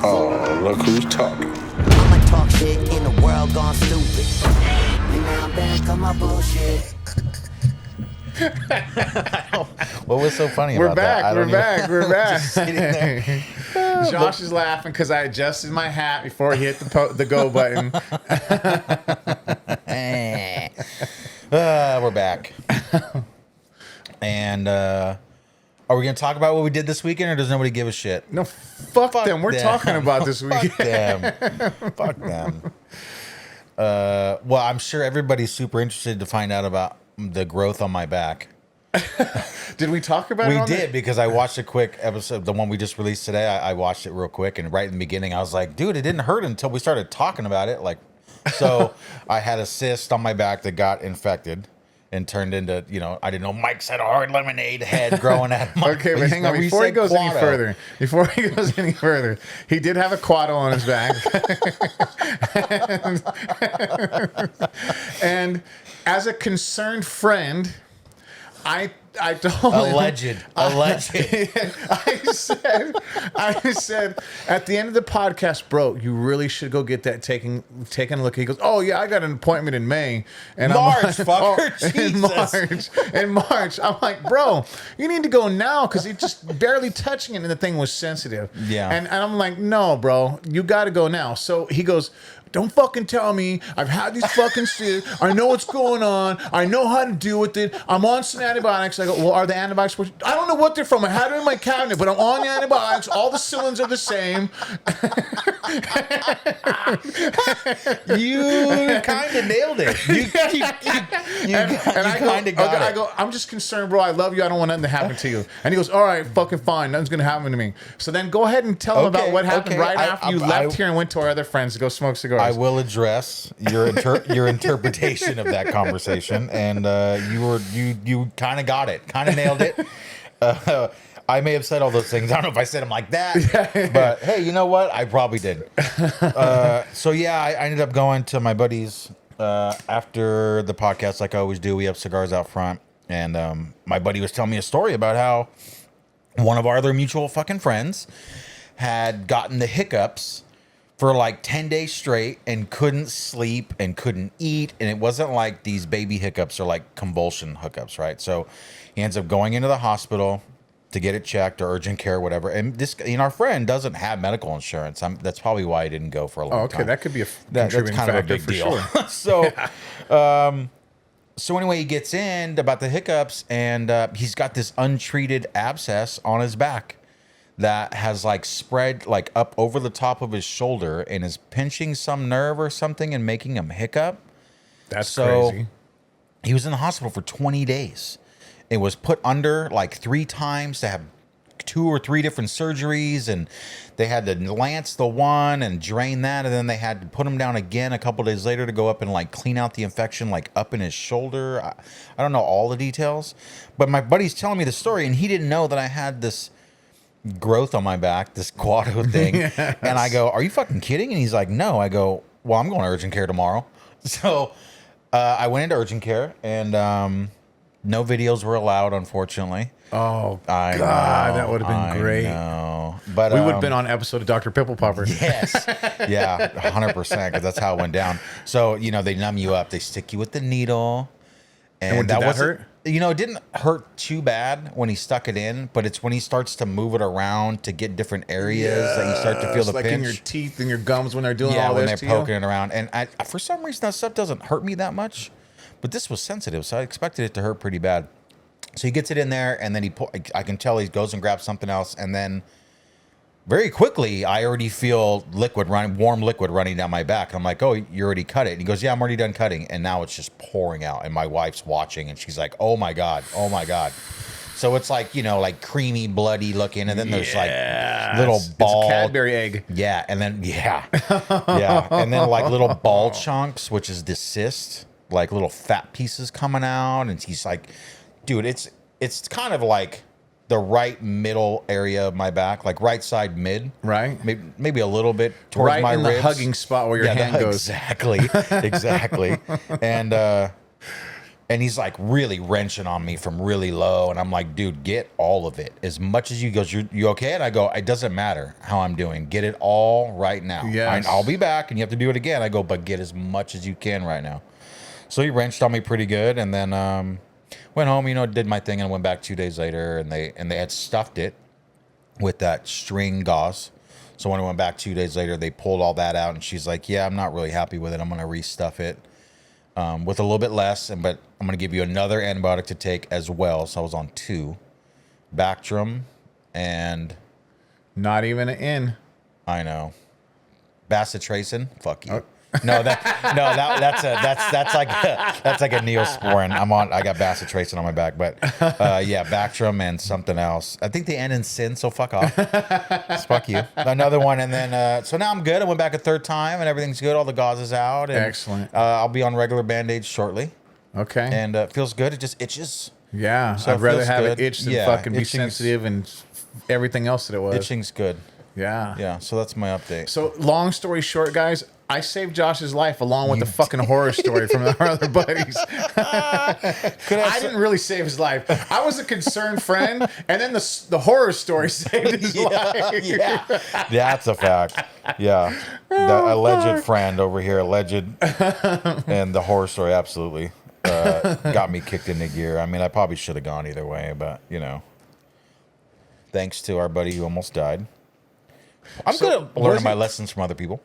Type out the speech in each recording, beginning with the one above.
Oh, look who's talking. I'ma talk shit in the world gone stupid. And now I'm back on my bullshit. What was so funny We're about back. that? We're back. We're back. Just sitting there. Josh is laughing because I adjusted my hat before he hit the go button. We're back. And are we going to talk about what we did this weekend, or does nobody give a shit? No, fuck them. We're talking about this weekend. Fuck them. Fuck them. Well, I'm sure everybody's super interested to find out about the growth on my back. Did we talk about it? We did, because I watched a quick episode, the one we just released today. I watched it real quick, and right in the beginning, I was like, dude, it didn't hurt until we started talking about it. Like, so I had a cyst on my back that got infected and turned into, I didn't know Mike's had a hard lemonade head growing out of my Okay, but hang on. Before he goes any further, he did have a quado on his back. and as a concerned friend, I told him, alleged. I said at the end of the podcast, bro, you really should go get that taken a look. He goes, oh yeah, I got an appointment in May and March, I'm fucker, in March. I'm like, bro, you need to go now because he just barely touching it and the thing was sensitive. Yeah, and I'm like, no, bro, you got to go now. So he goes, don't fucking tell me. I've had these fucking shit. I know what's going on. I know how to deal with it. I'm on some antibiotics. I go, well, are the antibiotics? I don't know what they're from. I had it in my cabinet, but I'm on the antibiotics. All the cylinders are the same. You kind of nailed it. You kind of got it. I go, I'm just concerned, bro. I love you. I don't want nothing to happen to you. And he goes, all right, fucking fine. Nothing's going to happen to me. So then go ahead and tell him about what happened after you left here and went to our other friends to go smoke cigars. I will address your interpretation of that conversation, and you kind of got it, kind of nailed it. I may have said all those things. I don't know if I said them like that, but hey, you know what? I probably did. So yeah, I ended up going to my buddies after the podcast, like I always do. We have cigars out front, and my buddy was telling me a story about how one of our other mutual fucking friends had gotten the hiccups for like 10 days straight and couldn't sleep and couldn't eat. And it wasn't like these baby hiccups or like convulsion hiccups, right? So he ends up going into the hospital to get it checked or urgent care or whatever. And this, our friend doesn't have medical insurance. That's probably why he didn't go for a long time. That could be That's kind of a big deal. Sure. So anyway, he gets in about the hiccups, and he's got this untreated abscess on his back that has like spread like up over the top of his shoulder and is pinching some nerve or something and making him hiccup. That's crazy. He was in the hospital for 20 days. It was put under like 3 times to have 2 or 3 different surgeries, and they had to lance the one and drain that, and then they had to put him down again a couple days later to go up and like clean out the infection like up in his shoulder. I don't know all the details, but my buddy's telling me the story, and he didn't know that I had this growth on my back, this quado thing. Yes. And I go, are you fucking kidding? And he's like, no. I go, well, I'm going to urgent care tomorrow. So I went into urgent care, and no videos were allowed, unfortunately. Oh, I God, know, that would have been great. But we would have been on an episode of Dr. Pimple Popper. Yes. Yeah, 100%, because that's how it went down. So, they numb you up. They stick you with the needle. And did that hurt? It didn't hurt too bad when he stuck it in, but it's when he starts to move it around to get different areas that you start to feel the like pinch. In your teeth and your gums when they're doing all when this they're poking it around. And for some reason, that stuff doesn't hurt me that much, but this was sensitive, so I expected it to hurt pretty bad. So he gets it in there, and then I can tell he goes and grabs something else, and then very quickly, I already feel warm liquid running down my back. I'm like, oh, you already cut it. And he goes, yeah, I'm already done cutting. And now it's just pouring out. And my wife's watching, and she's like, oh my God, oh my God. So it's like, like creamy, bloody looking. And then there's like little ball. It's a Cadbury egg. Yeah. And then, yeah. And then like little ball chunks, which is the cyst, like little fat pieces coming out. And he's like, dude, it's kind of like the right middle area of my back, like right side mid, right? Maybe a little bit towards my ribs. Right in the hugging spot where your hand goes. Exactly. And And he's like really wrenching on me from really low. And I'm like, dude, get all of it. As much as you. He goes, you okay? And I go, it doesn't matter how I'm doing. Get it all right now. Yes. I'll be back and you have to do it again. I go, but get as much as you can right now. So he wrenched on me pretty good. And then went home, did my thing and went back 2 days later. And they had stuffed it with that string gauze. So when I went back 2 days later, they pulled all that out. And she's like, yeah, I'm not really happy with it. I'm going to restuff it. With a little bit less, but I'm going to give you another antibiotic to take as well. So I was on 2. Bactrim and... Not even an N. I know. Bacitracin? Fuck you. That's like a Neosporin. I got Bacitracin on my back, but yeah, Bactrim and something else. I think they end in sin, so fuck off. Fuck you. Another one, and then so now I'm good. I went back a third time, and everything's good. All the gauze is out. And, excellent. I'll be on regular Band-Aids shortly. Okay. And it feels good. It just itches. Yeah, So I'd rather have good. it itch than Yeah, fucking be itching's- sensitive and everything else that it was. Itching's good. Yeah. Yeah. So that's my update. So long story short, guys, I saved Josh's life along with the fucking horror story from our other buddies. I didn't really save his life. I was a concerned friend, and then the horror story saved his life. Yeah, that's a fact. Yeah, the alleged friend over here, alleged, and the horror story absolutely got me kicked into gear. I mean, I probably should have gone either way, but thanks to our buddy who almost died. I'm good at learning my lessons from other people.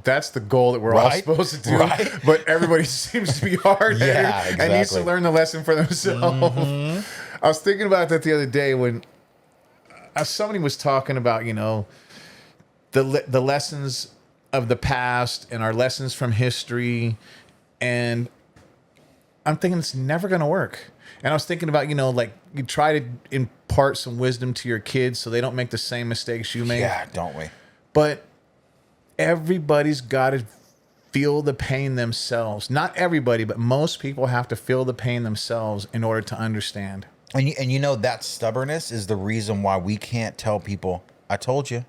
That's the goal that we're all supposed to do. Right? But everybody seems to be hard and needs to learn the lesson for themselves. I was thinking about that the other day when somebody was talking about, the lessons of the past and our lessons from history. And I'm thinking it's never going to work. And I was thinking about, like you try to impart some wisdom to your kids so they don't make the same mistakes you made. Yeah, don't we? But everybody's got to feel the pain themselves. Not everybody, but most people have to feel the pain themselves in order to understand. And that stubbornness is the reason why we can't tell people, I told you.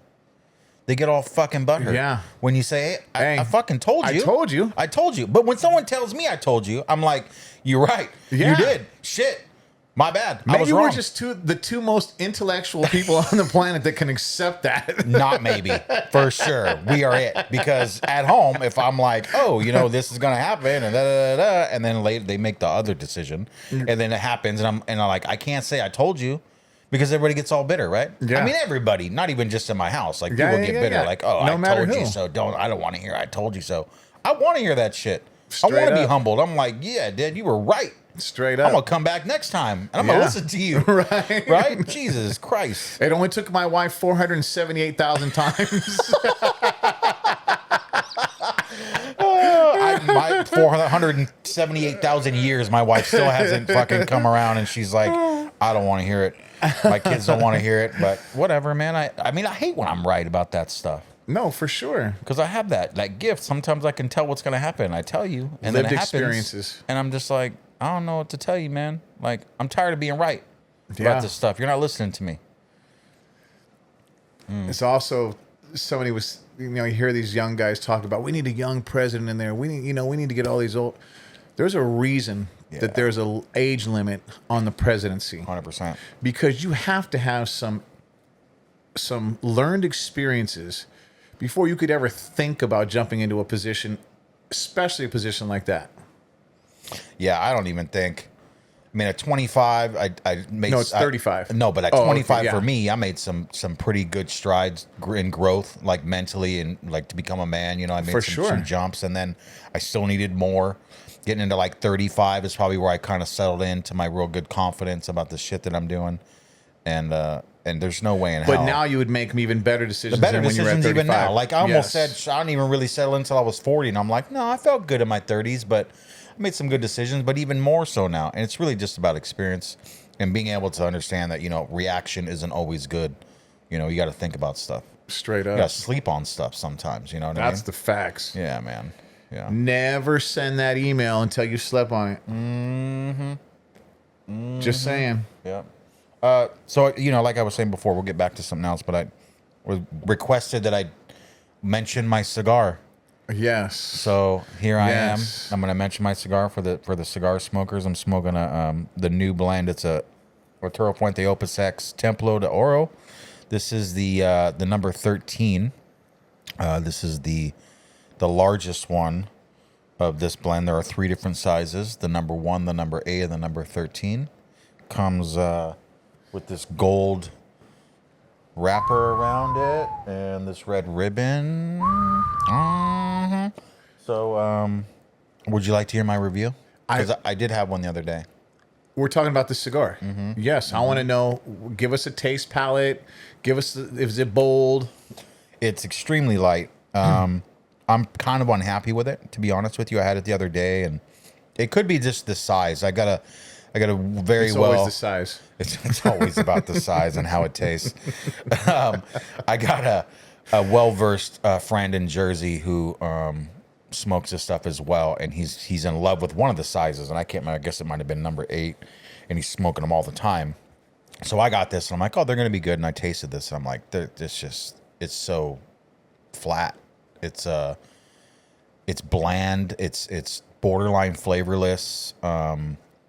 They get all fucking butthurt. Yeah. When you say, hey, I fucking told you. I told you. I told you. But when someone tells me I told you, I'm like, you're right. Yeah. You did. Shit. My bad. I was Maybe wrong. we're just the two most intellectual people on the planet that can accept that. Not maybe. For sure. We are it. Because at home, if I'm like, oh, this is going to happen, and and then later they make the other decision, and then it happens, and I'm like, I can't say I told you. Because everybody gets all bitter, right? Yeah. I mean, everybody, not even just in my house. Like, people get bitter. Like, oh, I told you so. I don't want to hear I told you so. I want to hear that shit. I want to be humbled. I'm like, yeah, Dad, you were right. Straight up. I'm going to come back next time. And I'm going to listen to you. Right. Right? Jesus Christ. It only took my wife 478,000 times. My 478,000 years, my wife still hasn't fucking come around, and she's like, I don't want to hear it. My kids don't want to hear it, but whatever, man. I mean, I hate when I'm right about that stuff. No, for sure. Because I have that gift. Sometimes I can tell what's going to happen. I tell you, and lived then it happens, experiences. And I'm just like, I don't know what to tell you, man. Like, I'm tired of being right about this stuff. You're not listening to me. It's also somebody was, you hear these young guys talk about, we need a young president in there. We need to get all these old. There's a reason that there's an age limit on the presidency. 100%. Because you have to have some learned experiences before you could ever think about jumping into a position, especially a position like that. Yeah, I don't even think. I mean, at 25, I made. No, it's 35. No, but at 25 okay, for me, I made some pretty good strides in growth, like mentally and like to become a man. I made some jumps, and then I still needed more. Getting into like 35 is probably where I kind of settled into my real good confidence about the shit that I'm doing, and there's no way in hell. But now you would make even better decisions. The better than when you were at decisions 35. even now. Like I almost said, I didn't even really settle until I was 40, and I'm like, no, I felt good in my 30s, but I made some good decisions, but even more so now. And it's really just about experience and being able to understand that, reaction isn't always good. You got to think about stuff. Straight up. You got to sleep on stuff sometimes, what I mean? That's the facts. Yeah, man. Yeah. Never send that email until you slept on it. Just saying. Yeah. So, like I was saying before, we'll get back to something else, but I was requested that I mention my cigar. Yes. So here I am. Yes. I'm going to mention my cigar for the cigar smokers. I'm smoking the new blend. It's a Arturo Fuente Opus X Templo de Oro. This is the number 13. This is the largest one of this blend. There are 3 different sizes: the number 1, the number 8, and the number 13. Comes with this gold wrapper around it and this red ribbon. So, would you like to hear my review? Because I did have one the other day. We're talking about the cigar. Yes, I want to know. Give us a taste palette. Give us. Is it bold? It's extremely light. I'm kind of unhappy with it, to be honest with you. I had it the other day, and it could be just the size. I got a very It's well. always the size. It's always about the size and how it tastes. I got a well-versed friend in Jersey who smokes this stuff as well, and he's in love with one of the sizes, and I can't remember. I guess it might have been number 8, and he's smoking them all the time. So I got this, and I'm like, oh, they're gonna be good. And I tasted this, and I'm like, it's so flat. It's bland. It's borderline flavorless.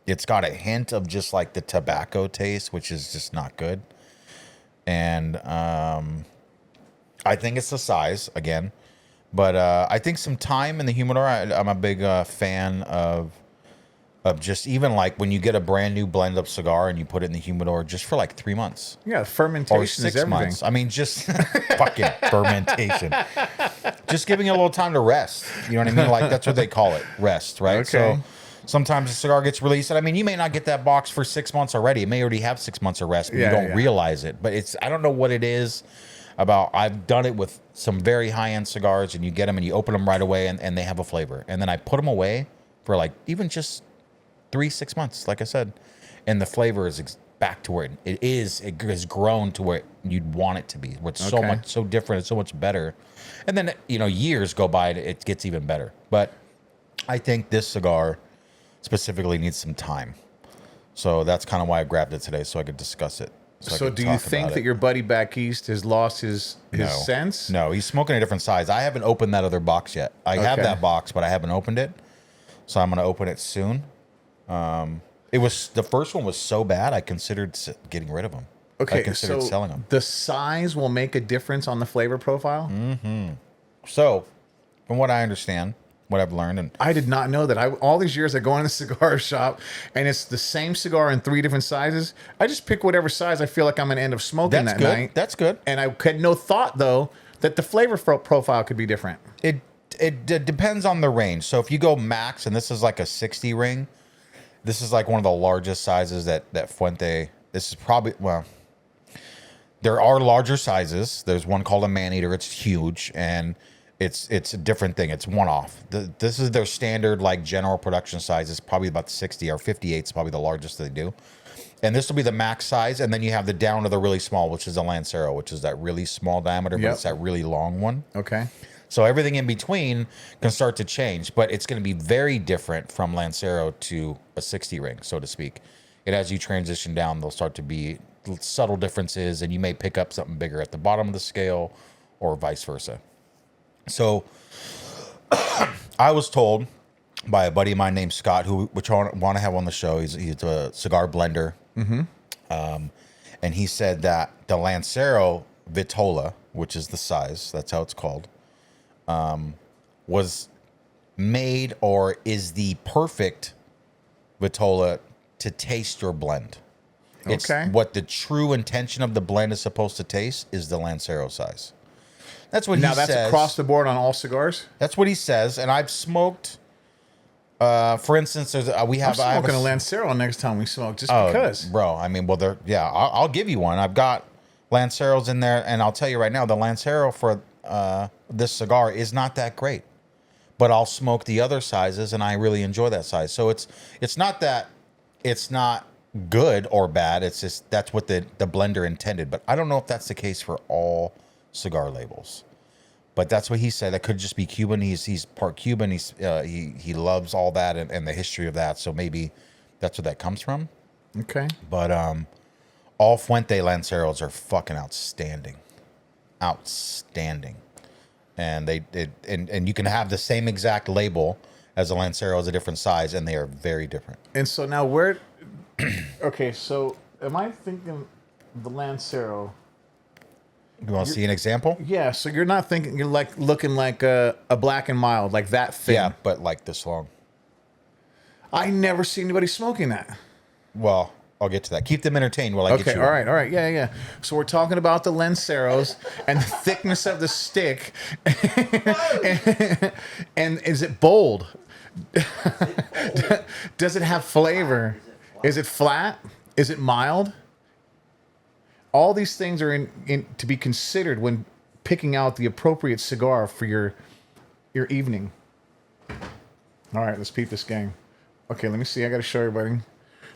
It's got a hint of just like the tobacco taste, which is just not good. And I think it's the size again, but I think some time in the humidor. I'm a big fan of just even like when you get a brand new blend up cigar and you put it in the humidor just for like 3 months. Yeah, fermentation Or is 6 everything. months. I mean, just fucking fermentation. Just giving it a little time to rest. You know what I mean? Like that's what they call it, rest, right? Okay. So sometimes the cigar gets released, and I mean, you may not get that box for 6 months already. It may already have 6 months of rest, but Yeah, you don't yeah. realize it. But I don't know what it is about. I've done it with some very high-end cigars, and you get them and you open them right away, and they have a flavor. And then I put them away for like even just 3-6 months, like I said, and the flavor is back to where it is. It has grown to where you'd want it to be. Where it's Okay. so different, it's so much better. And then years go by, it gets even better. But I think this cigar specifically needs some time. So that's kind of why I grabbed it today, so I could discuss it. I So could do you talk think about that it. your buddy back east has lost his No. sense? No, he's smoking a different size. I haven't opened that other box yet. I have Okay. that box, but I haven't opened it. So I'm going to open it soon. It was the first one was so bad, I considered getting rid of them. Okay, I considered so selling them. the size will make a difference on the flavor profile? So, from what I understand, what I've learned, and I did not know that. All these years I go in a cigar shop and it's the same cigar in 3 different sizes. I just pick whatever size I feel like I'm going to end up smoking that's that good. night. That's good. And I had no thought, though, that the flavor profile could be different. It depends on the range. So if you go max, and this is like a 60 ring, this is like one of the largest sizes that Fuente. This is probably, well, there are larger sizes. There's one called a man eater. It's huge, and it's a different thing. It's one off. This is their standard like general production size. It's probably about 60 or 58 is probably the largest they do. And this will be the max size, and then you have the down to the really small, which is a Lancero, which is that really small diameter, but Yep. it's that really long one. Okay. So everything in between can start to change, but it's going to be very different from Lancero to a 60 ring, so to speak. And as you transition down, there'll start to be subtle differences, and you may pick up something bigger at the bottom of the scale or vice versa. So I was told by a buddy of mine named Scott, which I want to have on the show. He's a cigar blender. And he said that the Lancero Vitola, which is the size, that's how it's called, was made or is the perfect Vitola to taste your blend. It's Okay. what the true intention of the blend is supposed to taste is the Lancero size. That's what Now, he that's says. across the board on all cigars? That's what he says. And I've smoked, for instance, there's I'm I have smoking a a Lancero next time we smoke, just Oh, because. bro. I mean, well, I'll give you one. I've got Lanceros in there, and I'll tell you right now, the Lancero for this cigar is not that great. But I'll smoke the other sizes, and I really enjoy that size. So it's not that it's not good or bad. It's just that's what the blender intended. But I don't know if that's the case for all cigar labels. But that's what he said. That could just be Cuban. He's part Cuban. He loves all that and the history of that. So maybe that's where that comes from. Okay. But all Fuente Lanceros are fucking outstanding. Outstanding. and and you can have the same exact label as a Lancero as a different size, and they are very different. And so now where? Okay, so am I thinking the Lancero? You want to see an example? Yeah, so you're not thinking you're like looking like a Black and Mild, like that thin. Yeah, but like this long. I never see anybody smoking that. Well, I'll get to that. Keep them entertained while I get Okay, you. all right, yeah. So we're talking about the Lanceros and the thickness of the stick, and is it bold? Does it have flavor? Is it flat? Is it mild? All these things are in to be considered when picking out the appropriate cigar for your evening. All right, let's peep this game. Okay, let me see. I got to show everybody.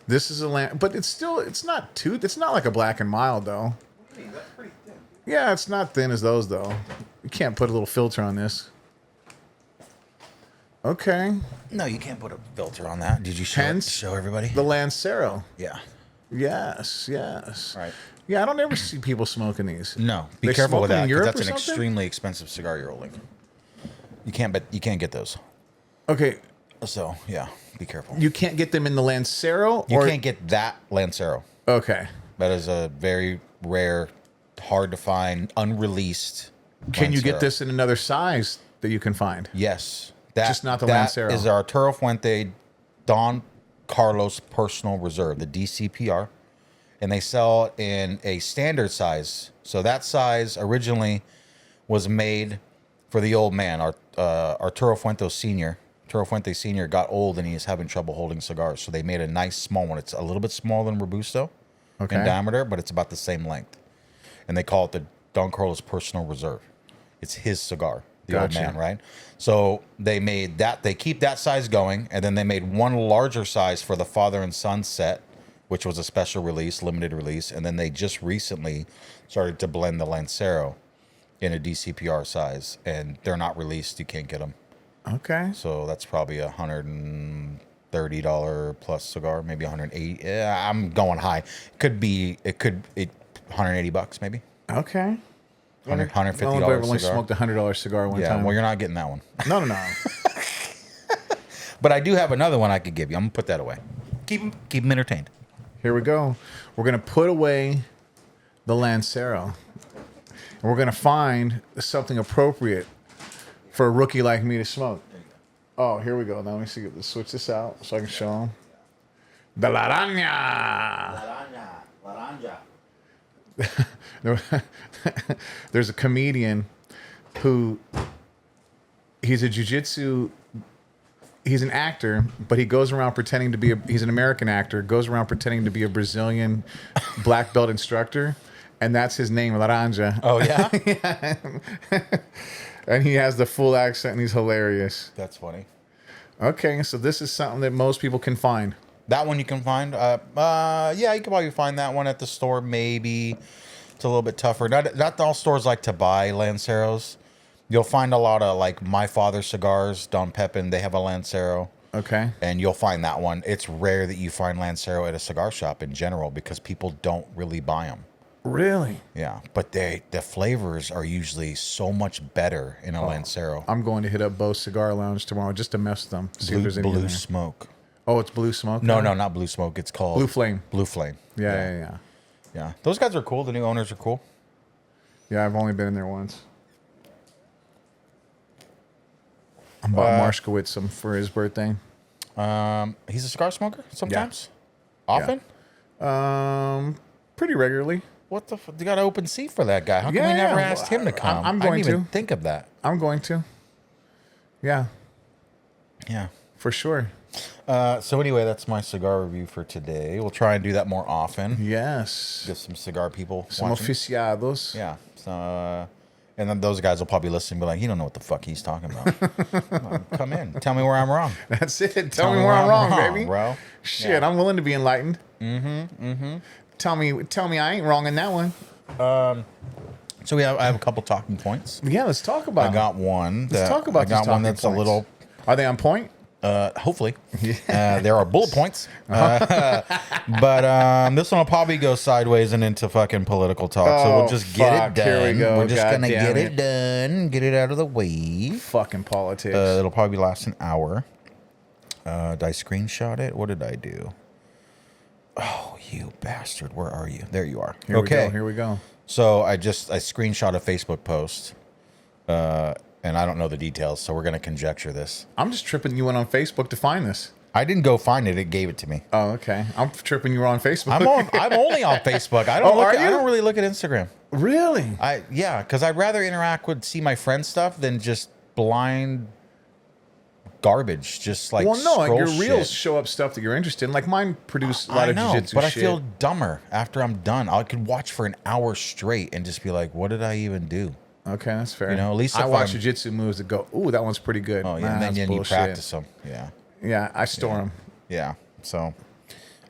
This is a but it's not like a Black and Mild though. That's pretty thin. Yeah, it's not thin as those though. You can't put a little filter on this. Okay. No, you can't put a filter on that. Did you show everybody? The Lancero. Yeah. Yes. Right. Yeah, I don't ever see people smoking these. No, be They careful smoke with them that in because Europe that's or an something? extremely expensive cigar you're holding. You can't get those. Okay, So yeah, be careful. you can't get them in the Lancero, You or can't get that Lancero. okay. That is a very rare, hard to find, unreleased. Can you get Lancero. this in another size that you can find? Yes. Just not the that Lancero. is our Arturo Fuente Don Carlos Personal Reserve, the DCPR. And they sell in a standard size. So that size originally was made for the old man, Arturo Fuente Sr. Arturo Fuente Sr. got old and he is having trouble holding cigars. So they made a nice small one. It's a little bit smaller than Robusto in diameter, but it's about the same length. And they call it the Don Carlos Personal Reserve. It's his cigar, the old man, right? So they made that. They keep that size going, and then they made one larger size for the father and son set, which was a special release, limited release. And then they just recently started to blend the Lancero in a DCPR size, and they're not released. You can't get them. Okay. So that's probably $130 plus cigar, maybe 180. Yeah, I'm going high. It 180 bucks maybe. Okay. $150 I've only cigar. smoked a $100 cigar one Yeah, time. well, you're not getting that one. No. But I do have another one I could give you. I'm gonna put that away. Keep them entertained. Here we go. We're gonna put away the Lancero, and we're gonna find something appropriate for a rookie like me to smoke. Oh, here we go. Now let me see. Let's switch this out so I can show them. The La Araña. There's a comedian who he's an actor, but he goes around pretending to be he's an American actor, goes around pretending to be a Brazilian black belt instructor, and that's his name, Laranja. Oh yeah, And he has the full accent, and he's hilarious. that's funny. Okay, so this is something that most people can find. That one you can find. Yeah, you can probably find that one at the store. Maybe it's a little bit tougher. Not all stores like to buy Lanceros. You'll find a lot of like My Father Cigars, Don Pepin. They have a Lancero. Okay. And you'll find that one. It's rare that you find Lancero at a cigar shop in general because people don't really buy them. Really? Yeah, but the flavors are usually so much better in a Lancero. I'm going to hit up Bo's Cigar Lounge tomorrow just to mess with them. See if there's any in Blue there. Smoke. Oh, it's Blue Smoke? No, now? not Blue Smoke. It's called Blue Flame. Blue Flame. Yeah. Yeah. Those guys are cool. The new owners are cool. Yeah, I've only been in there once. I bought Marshkowitz some for his birthday. He's a cigar smoker sometimes? Often? Pretty regularly. What the You got an open seat for that guy. How come we Yeah, never yeah. asked him to come? I'm I going didn't even to. think of that. I'm going to. Yeah, Yeah. for sure. So anyway, that's my cigar review for today. We'll try and do that more often. Yes. Get some cigar people Some watching. aficionados. Yeah. So, and then those guys will probably listen and be like, "You don't know what the fuck he's talking about." Come in. Tell me where I'm wrong. That's it. Tell me where I'm wrong, baby. bro. Shit, I'm willing to be enlightened. Tell me I ain't wrong in that one. So I have a couple talking points. Yeah, let's talk about I got one. Let's talk about I got these one talking that's points. a little. Are they on point? Hopefully. There are bullet points. But this one will probably go sideways and into fucking political talk. So we'll just get it done. Here we go. We're just God going to damn get it done, get it out of the way. Fucking politics. It'll probably last an hour. Did I screenshot it? What did I do? Oh, you bastard. Where are you? There you are. Here we go. So I screenshot a Facebook post. And I don't know the details, so we're going to conjecture this. I'm just tripping you went on Facebook to find this. I didn't go find it. It gave it to me. Oh, okay. I'm tripping you were on Facebook. I'm only on Facebook. I don't really look at Instagram. Really? Yeah, because I'd rather interact with see my friends' stuff than just blind garbage. Just like like your shit. reels show up stuff that you're interested in. Like mine produce a lot of jiu-jitsu but shit. I feel dumber after I'm done. I could watch for an hour straight and just be like, what did I even do? Okay, that's fair. You know, at least I if watch I'm- jiu-jitsu moves that go, ooh, that one's pretty good. Oh yeah, Nah, and then that's you bullshit. practice them. Yeah. Yeah, I store them. Yeah. So,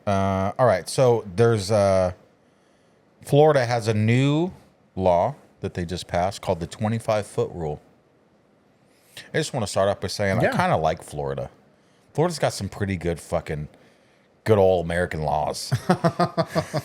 all right. So there's Florida has a new law that they just passed called the 25-foot rule. I just want to start off by saying I kind of like Florida. Florida's got some pretty good fucking good old American laws,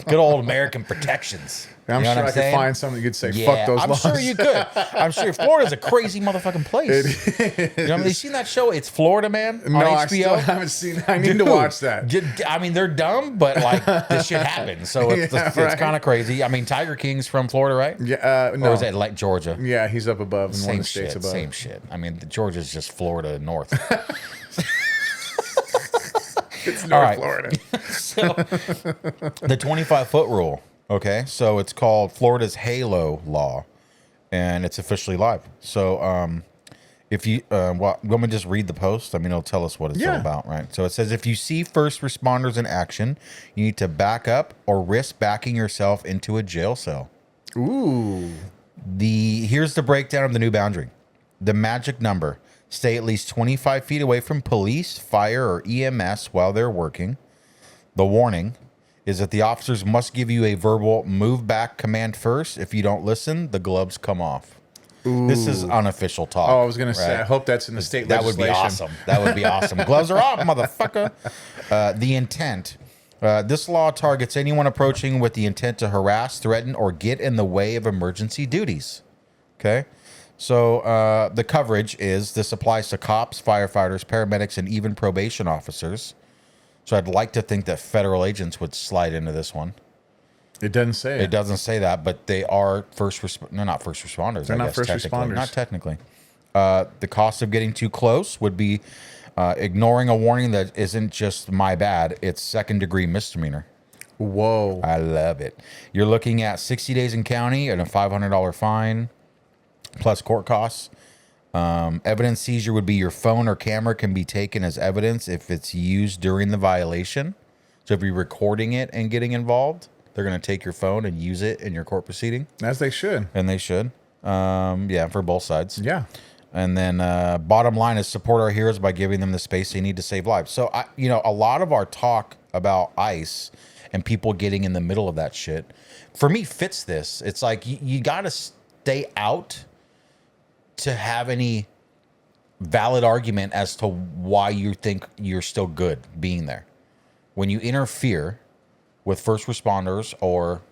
good old American protections. I'm sure I could find something you could say, fuck those laws. I'm sure you could. I'm sure Florida's a crazy motherfucking place. You know, have you seen that show? It's Florida Man on No, HBO. I still haven't seen. I need to watch that. I mean, they're dumb, but like this shit happens, so it's kind of crazy. I mean, Tiger King's from Florida, right? Yeah, no. Or is it like Georgia? Yeah, he's up above in one of the states shit, above. same shit. I mean, Georgia's just Florida north. It's North All right. Florida. So, the 25-foot rule. Okay, so it's called Florida's Halo Law, and it's officially live. So, if you want me to just read the post? I mean, it'll tell us what it's all about, right? So it says, if you see first responders in action, you need to back up or risk backing yourself into a jail cell. Ooh. Here's the breakdown of the new boundary. The magic number. Stay at least 25 feet away from police, fire, or EMS while they're working. The warning is that the officers must give you a verbal move back command first. If you don't listen, the gloves come off. Ooh. This is unofficial talk. Oh, I was going to say, I hope that's in the state legislation. That would be awesome. That would be awesome. Gloves are off, motherfucker. The intent. This law targets anyone approaching with the intent to harass, threaten, or get in the way of emergency duties. Okay? So the coverage is this applies to cops, firefighters, paramedics, and even probation officers. So I'd like to think that federal agents would slide into this one. It doesn't say it. It doesn't say that, but they are they're not first responders. They're I not guess, first technically. responders. Not technically. The cost of getting too close would be ignoring a warning that isn't just my bad. It's second-degree misdemeanor. Whoa. I love it. You're looking at 60 days in county and a $500 fine plus court costs. Evidence seizure would be your phone or camera can be taken as evidence if it's used during the violation. So if you're recording it and getting involved, they're going to take your phone and use it in your court proceeding. As they should. And they should. Yeah, for both sides. Yeah. And then bottom line is support our heroes by giving them the space they need to save lives. So, a lot of our talk about ICE and people getting in the middle of that shit, for me, fits this. It's like you got to stay out to have any valid argument as to why you think you're still good being there. When you interfere with first responders or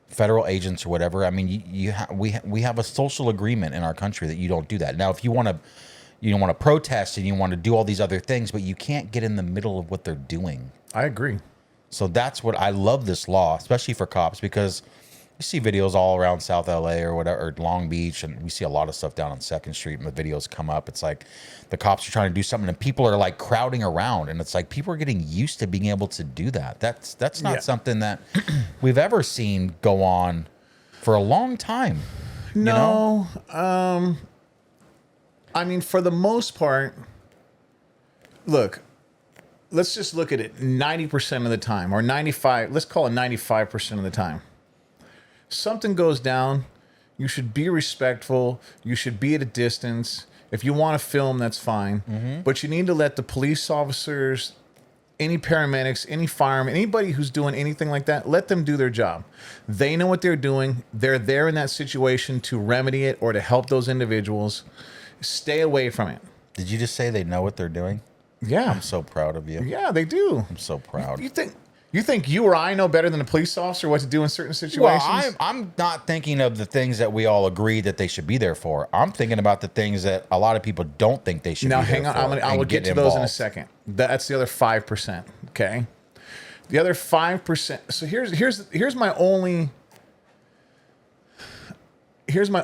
federal agents or whatever, I mean, we have a social agreement in our country that you don't do that. Now, if you want to protest and you want to do all these other things, but you can't get in the middle of what they're doing. I agree. So that's what I love this law, especially for cops, because you see videos all around South LA or whatever, or Long Beach, and we see a lot of stuff down on 2nd Street, and the videos come up. It's like the cops are trying to do something, and people are like crowding around, and it's like people are getting used to being able to do that. That's not something that we've ever seen go on for a long time. No, I mean, for the most part, look, let's just look at it 90% of the time, or 95, let's call it 95% of the time. Something goes down, you should be respectful, you should be at a distance. If you want to film, that's fine. Mm-hmm. But you need to let the police officers, any paramedics, any firemen, anybody who's doing anything like that, let them do their job. They know what they're doing. They're there in that situation to remedy it or to help those individuals. Stay away from it. Did you just say they know what they're doing? Yeah. I'm so proud of you. Yeah, they do. I'm so proud. You think you or I know better than a police officer what to do in certain situations? Well, I'm not thinking of the things that we all agree that they should be there for. I'm thinking about the things that a lot of people don't think they should now, be there hang on. for. I will get to those in a second. That's the other 5%. Okay. The other 5%. So here's my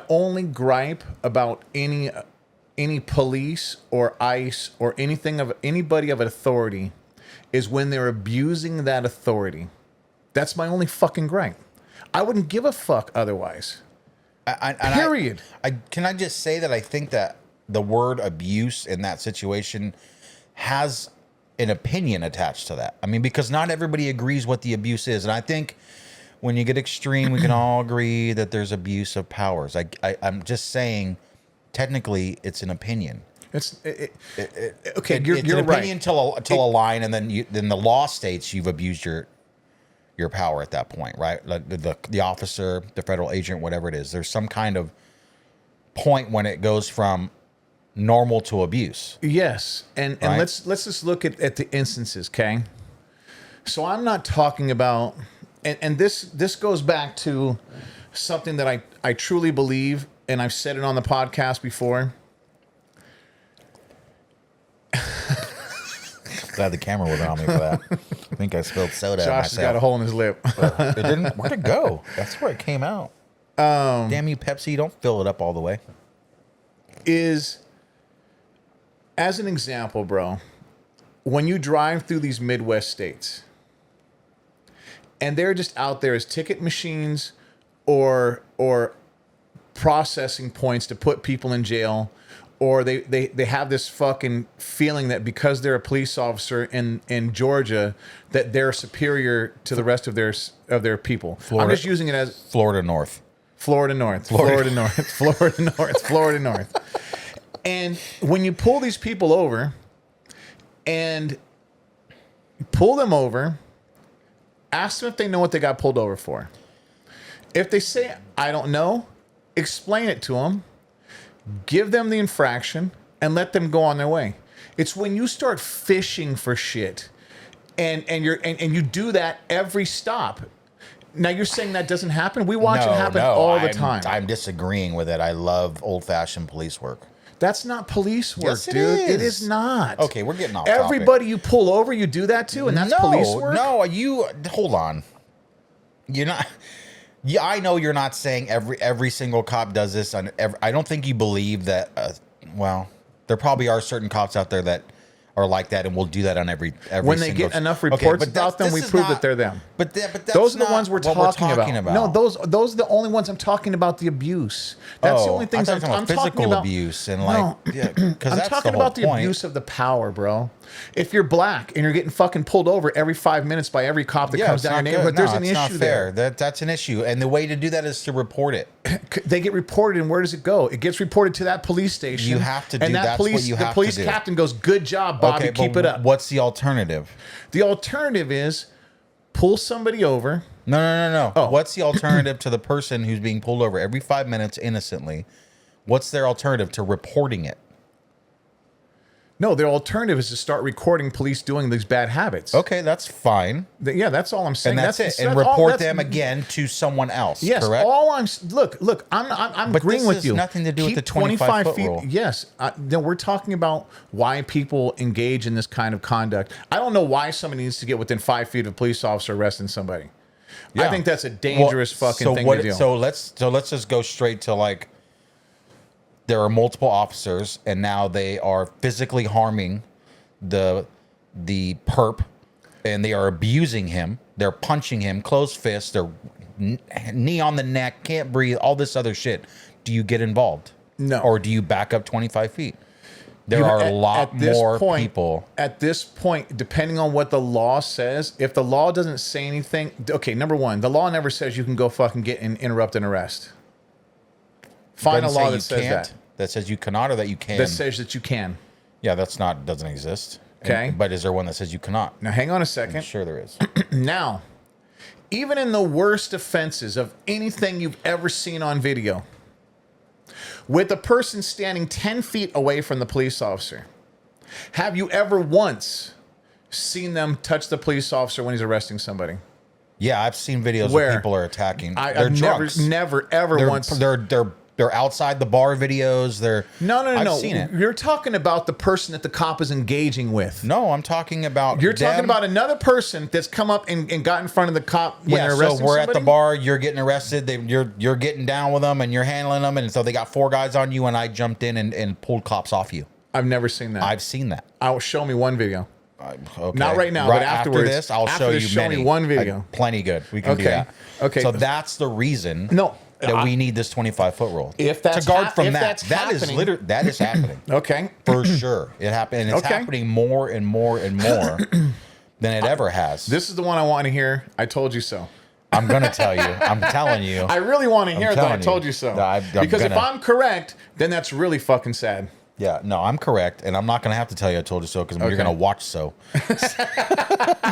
only gripe about any police or ICE or anybody of authority is when they're abusing that authority. That's my only fucking gripe. I wouldn't give a fuck otherwise. Period. Can I just say that I think that the word abuse in that situation has an opinion attached to that. I mean, because not everybody agrees what the abuse is. And I think when you get extreme, we can all agree that there's abuse of powers. I'm just saying, technically, it's an opinion. Okay. It's You're an right. opinion till a line, and then the law states you've abused your power at that point, right? Like the officer, the federal agent, whatever it is. There's some kind of point when it goes from normal to abuse. Yes, and Right? let's just look at the instances, okay? So I'm not talking about, and this goes back to something that I truly believe, and I've said it on the podcast before. Glad the camera wasn't on me for that. I think I spilled soda on Josh has got a myself. hole in his lip. It didn't. Where'd it go? That's where it came out. Damn you, Pepsi! Don't fill it up all the way. Is, as an example, bro, when you drive through these Midwest states, and they're just out there as ticket machines or processing points to put people in jail, or they have this fucking feeling that because they're a police officer in Georgia that they're superior to the rest of their people. Florida. I'm just using it as Florida North. Florida North. And when you pull these people over and pull them over, ask them if they know what they got pulled over for. If they say, I don't know, explain it to them, give them the infraction, and let them go on their way. It's when you start fishing for shit and you do that every stop. Now you're saying that doesn't happen? We watch it happen all the time. I'm disagreeing with it. I love old-fashioned police work. That's not police work, Yes, it dude. is. It is not. Okay, we're getting off Everybody you pull over, you do that too, and that's police work? No, you hold on. You're not. Yeah, I know you're not saying every single cop does this. I don't think you believe that. Well, there probably are certain cops out there that are like that and will do that on every when they single get enough reports about them, we prove that they're them. But that's those are the not ones we're what talking about. No, those are the only ones I'm talking about. The abuse. That's the only things I'm talking about. Physical abuse and like, because I'm talking about the abuse of the power, bro. If you're black and you're getting fucking pulled over every 5 minutes by every cop that comes down your neighborhood, there's an issue there. That's an issue, and the way to do that is to report it. They get reported, and where does it go? It gets reported to that police station. You have to do. And That's what you have to do. The police captain goes, "Good job, Bobby. Keep it up." What's the alternative? The alternative is pull somebody over. No. Oh. What's the alternative to the person who's being pulled over every 5 minutes innocently? What's their alternative to reporting it? No, their alternative is to start recording police doing these bad habits. Okay, that's fine. Yeah, that's all I'm saying. And that's it. And report them again to someone else. Yes. Correct? All I'm look. I'm agreeing with you. This has nothing to do with the Keep 25 foot rule. Yes. No, we're talking about why people engage in this kind of conduct. I don't know why somebody needs to get within 5 feet of a police officer arresting somebody. Yeah. I think that's a dangerous fucking thing to do. So let's just go straight to like. There are multiple officers, and now they are physically harming the perp, and they are abusing him. They're punching him, closed fists. They're knee on the neck, can't breathe, all this other shit. Do you get involved? No. Or do you back up 25 feet? There are a lot more people. At this point, depending on what the law says, if the law doesn't say anything, okay, number one, the law never says you can go fucking get and interrupt an arrest. Find a law that says that. That says you cannot, or that you can. That says that you can. Yeah, doesn't exist. Okay. But is there one that says you cannot? Now, hang on a second. I'm sure there is. Now, even in the worst offenses of anything you've ever seen on video, with a person standing 10 feet away from the police officer, Have you ever once seen them touch the police officer when he's arresting somebody? Yeah, I've seen videos Where? where people are attacking. They're I've drunks. never, ever They're, once. they're outside the bar videos. No. I've seen it. You're talking about the person that the cop is engaging with. No, I'm talking about. You're talking them. about another person that's come up and got in front of the cop when they're arresting so we're somebody? at the bar. You're getting arrested. You're getting down with them and you're handling them, and so they got 4 guys on you, and I jumped in and pulled cops off you. I've never seen that. I've seen that. Show me one video. Okay. Not right now, but afterwards. After this, I'll After show this, you show many. me one video. Plenty good. We can do Okay. that. Okay. So that's the reason. No. That we need this 25-foot rule. If that's to guard from if that. that's That is happening- literally that is happening. Okay. For sure. It happened, and it's Okay. happening more and more and more than it ever has. This is the one I want to hear. I told you so. I'm gonna tell you. I'm telling you. I really want to hear that. I telling told you. you so. No, I'm because if gonna- I'm correct, then that's really fucking sad. Yeah, no, I'm correct, and I'm not gonna have to tell you I told you so because Okay. you're gonna watch so.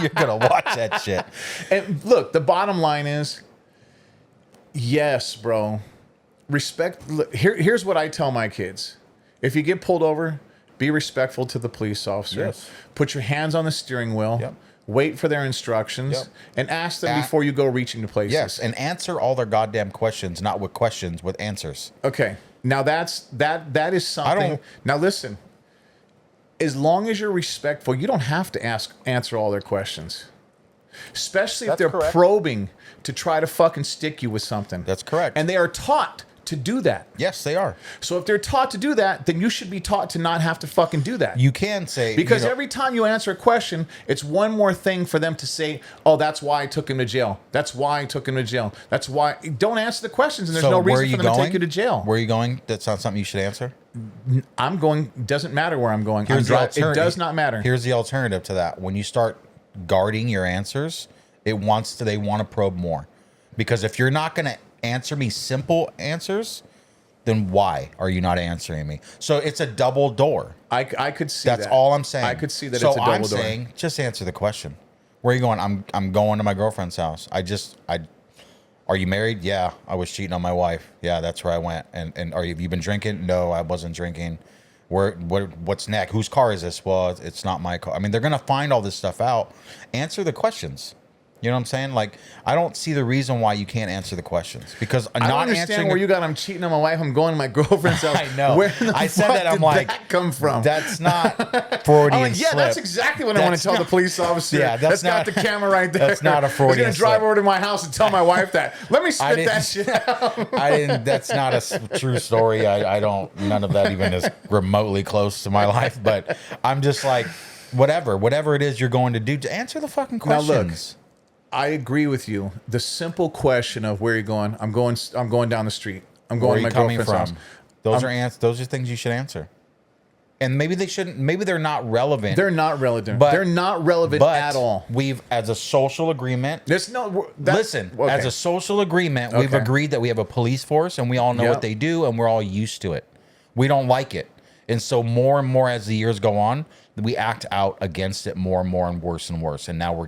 You're gonna watch that shit. And look, the bottom line is, yes, bro. Respect. Look, here's what I tell my kids: if you get pulled over, be respectful to the police officer. Yes. Put your hands on the steering wheel. Yep. Wait for their instructions Yep. and ask them before you go reaching to places. Yes, and answer all their goddamn questions, not with questions, with answers. Okay. Now that is something. Now listen. As long as you're respectful, you don't have to answer all their questions. Especially if That's they're correct. probing to try to fucking stick you with something. That's correct. And they are taught to do that. Yes, they are. So if they're taught to do that, then you should be taught to not have to fucking do that. You can say Because you know, every time you answer a question, it's one more thing for them to say, oh, that's why I took him to jail. That's why I took him to jail. That's why. Don't answer the questions, and there's no where are reason you for them going? to take you to jail. Where are you going? That's not something you should answer. I'm going, doesn't matter where I'm going. Here's the It alternative. does not matter. Here's the alternative to that. When you start guarding your answers, they want to probe more. Because if you're not going to answer me simple answers, then why are you not answering me? So it's a double door. I could see that. That's all I'm saying. I could see that so it's a double I'm door. saying, just answer the question. Where are you going? I'm going to my girlfriend's house. Are you married? Yeah, I was cheating on my wife. Yeah, that's where I went. And have you been drinking? No, I wasn't drinking. What's next? Whose car is this? Well, it's not my car. I mean, they're gonna find all this stuff out. Answer the questions. You know what I'm saying? Like, I don't see the reason why you can't answer the questions because I don't not understand answering. where you got. I'm cheating on my wife. I'm going to my girlfriend's house. I know. Where the I said fuck that. I'm did like, that come from? That's not Freudian I'm like, yeah, slip. that's exactly what I want to That's tell the not- police officer. Yeah, that's got not- the camera right there. that's not a I was Freudian gonna drive slip. over to my house and tell my wife that. Let me spit didn't- that shit out. I didn't. That's not a true story. I don't. None of that even is remotely close to my life. But I'm just like, whatever it is you're going to do, to answer the fucking Now look, questions. I agree with you. The simple question of where you're going. I'm going down the street. I'm Where are going you to my coming girlfriend's from? house. Those are things you should answer. And maybe they shouldn't. Maybe they're not relevant. They're not relevant. But- They're not relevant but at all. We've, as a social agreement. There's no. Listen, as a social agreement, we've Okay. agreed that we have a police force and we all know Yep. what they do and we're all used to it. We don't like it. And so more and more as the years go on, we act out against it more and more and worse and worse. And now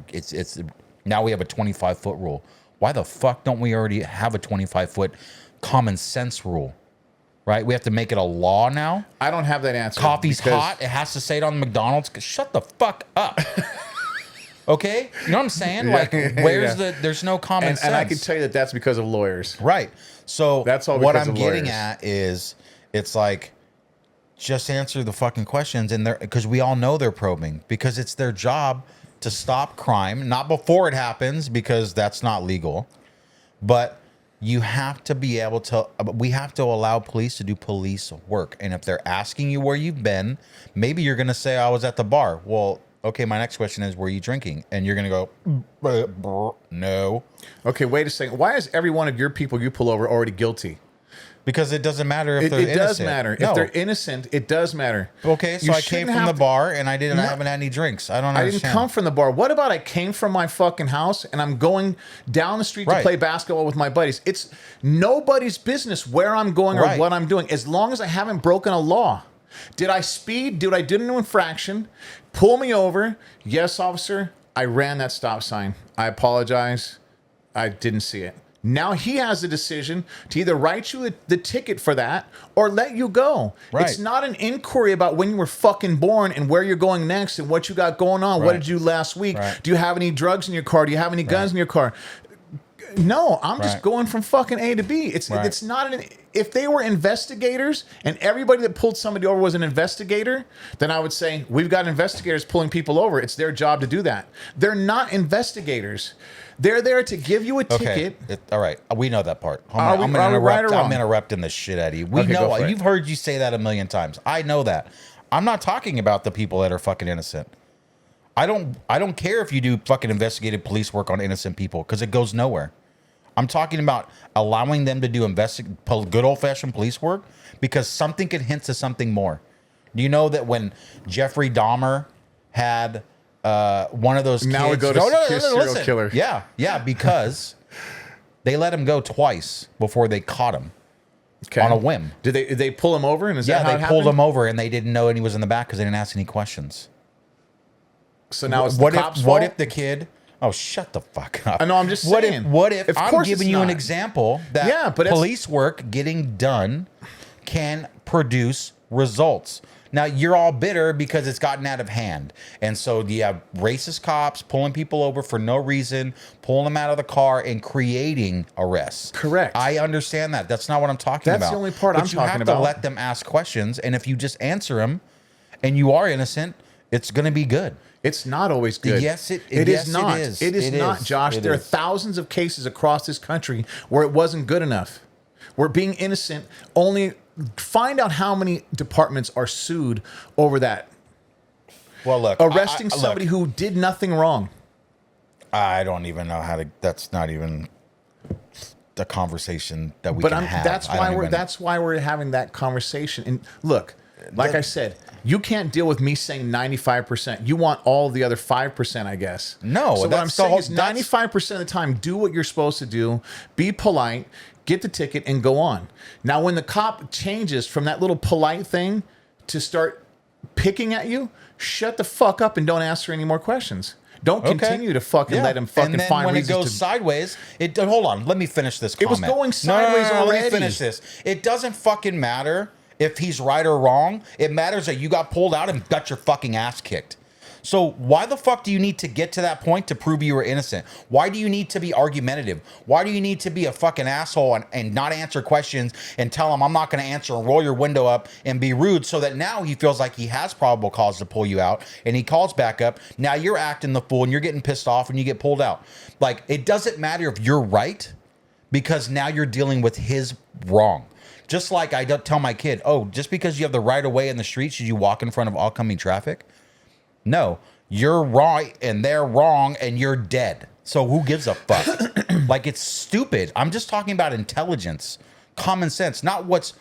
now we have a 25-foot rule. Why the fuck don't we already have a 25-foot common sense rule? Right? We have to make it a law now. I don't have that answer. Coffee's because- hot. It has to say it on McDonald's. Shut the fuck up. Okay? You know what I'm saying? Yeah, Like, where's yeah. there's no common sense. And I can tell you that that's because of lawyers. Right. So That's all what because I'm of getting lawyers. at is it's like just answer the fucking questions and they're because we all know they're probing because it's their job to stop crime, not before it happens because that's not legal. But you have to be able to we have to allow police to do police work. And if they're asking you where you've been, maybe you're going to say I was at the bar. Well, okay, my next question is, were you drinking? And you're going to go, no. Okay, wait a second. Why is every one of your people you pull over already guilty? Because it doesn't matter if they're It innocent. does matter. No. If they're innocent, it does matter. Okay, so You I came shouldn't from the have to- bar and I haven't had any drinks. I don't I understand. didn't come from the bar. What about I came from my fucking house and I'm going down the street to Right. play basketball with my buddies? It's nobody's business where I'm going or Right. what I'm doing as long as I haven't broken a law. Did I speed? Did I do an infraction? Pull me over. Yes, officer. I ran that stop sign. I apologize. I didn't see it. Now he has the decision to either write you the ticket for that or let you go. Right. It's not an inquiry about when you were fucking born and where you're going next and what you got going on. What Right. did you do last week? Right. Do you have any drugs in your car? Do you have any guns in your car? No, I'm just Right. going from fucking A to B. It's not an. If they were investigators and everybody that pulled somebody over was an investigator, then I would say we've got investigators pulling people over. It's their job to do that. They're not investigators. They're there to give you a ticket. All right. We know that part. Are we right or wrong? I'm interrupting the shit out of you. We Okay, go know. for it. You've heard you say that a million times. I know that. I'm not talking about the people that are fucking innocent. I don't care if you do fucking investigative police work on innocent people because it goes nowhere. I'm talking about allowing them to do good old-fashioned police work because something could hint to something more. Do you know that when Jeffrey Dahmer had one of those kids... Now we go to serial killer. Yeah, because they let him go twice before they caught him on a whim. Did they pull him over? And is that how it they pulled happened? him over and they didn't know he was in the back because they didn't ask any questions. So now it's the cops' fault? What if the kid... Oh, shut the fuck up. I know, I'm just saying. What if Of I'm course giving it's you an not. example that police work getting done can produce results. Now, you're all bitter because it's gotten out of hand. And so you have racist cops pulling people over for no reason, pulling them out of the car and creating arrests. Correct. I understand that. That's not what I'm talking about. That's the only part I'm talking But you have about. to let them ask questions. And if you just answer them and you are innocent, it's going to be good. It's not always good. Yes, it is not. is. It is not, Josh. There are thousands of cases across this country where it wasn't good enough. Where being innocent only... Find out how many departments are sued over that. Well, look, arresting somebody who did nothing wrong. I don't even know how to. That's not even the conversation that we can have. That's why we're having that conversation. And look, like I said, you can't deal with me saying 95%. You want all the other 5%, I guess. No, so what I'm saying is 95% of the time, do what you're supposed to do. Be polite. Get the ticket and go on. Now, when the cop changes from that little polite thing to start picking at you, shut the fuck up and don't answer any more questions. Don't continue to fucking let him fucking and then find when reasons it goes sideways, hold on, let me finish this comment. It was going sideways already. Let me finish this. It doesn't fucking matter if he's right or wrong. It matters that you got pulled out and got your fucking ass kicked. So why the fuck do you need to get to that point to prove you were innocent? Why do you need to be argumentative? Why do you need to be a fucking asshole and not answer questions and tell him I'm not going to answer and roll your window up and be rude so that now he feels like he has probable cause to pull you out and he calls back up. Now you're acting the fool and you're getting pissed off and you get pulled out. Like, it doesn't matter if you're right because now you're dealing with his wrong. Just like I don't tell my kid, oh, just because you have the right of way in the street, should you walk in front of oncoming traffic? No, you're right and they're wrong and you're dead. So who gives a fuck? Like, it's stupid. I'm just talking about intelligence, common sense, not what's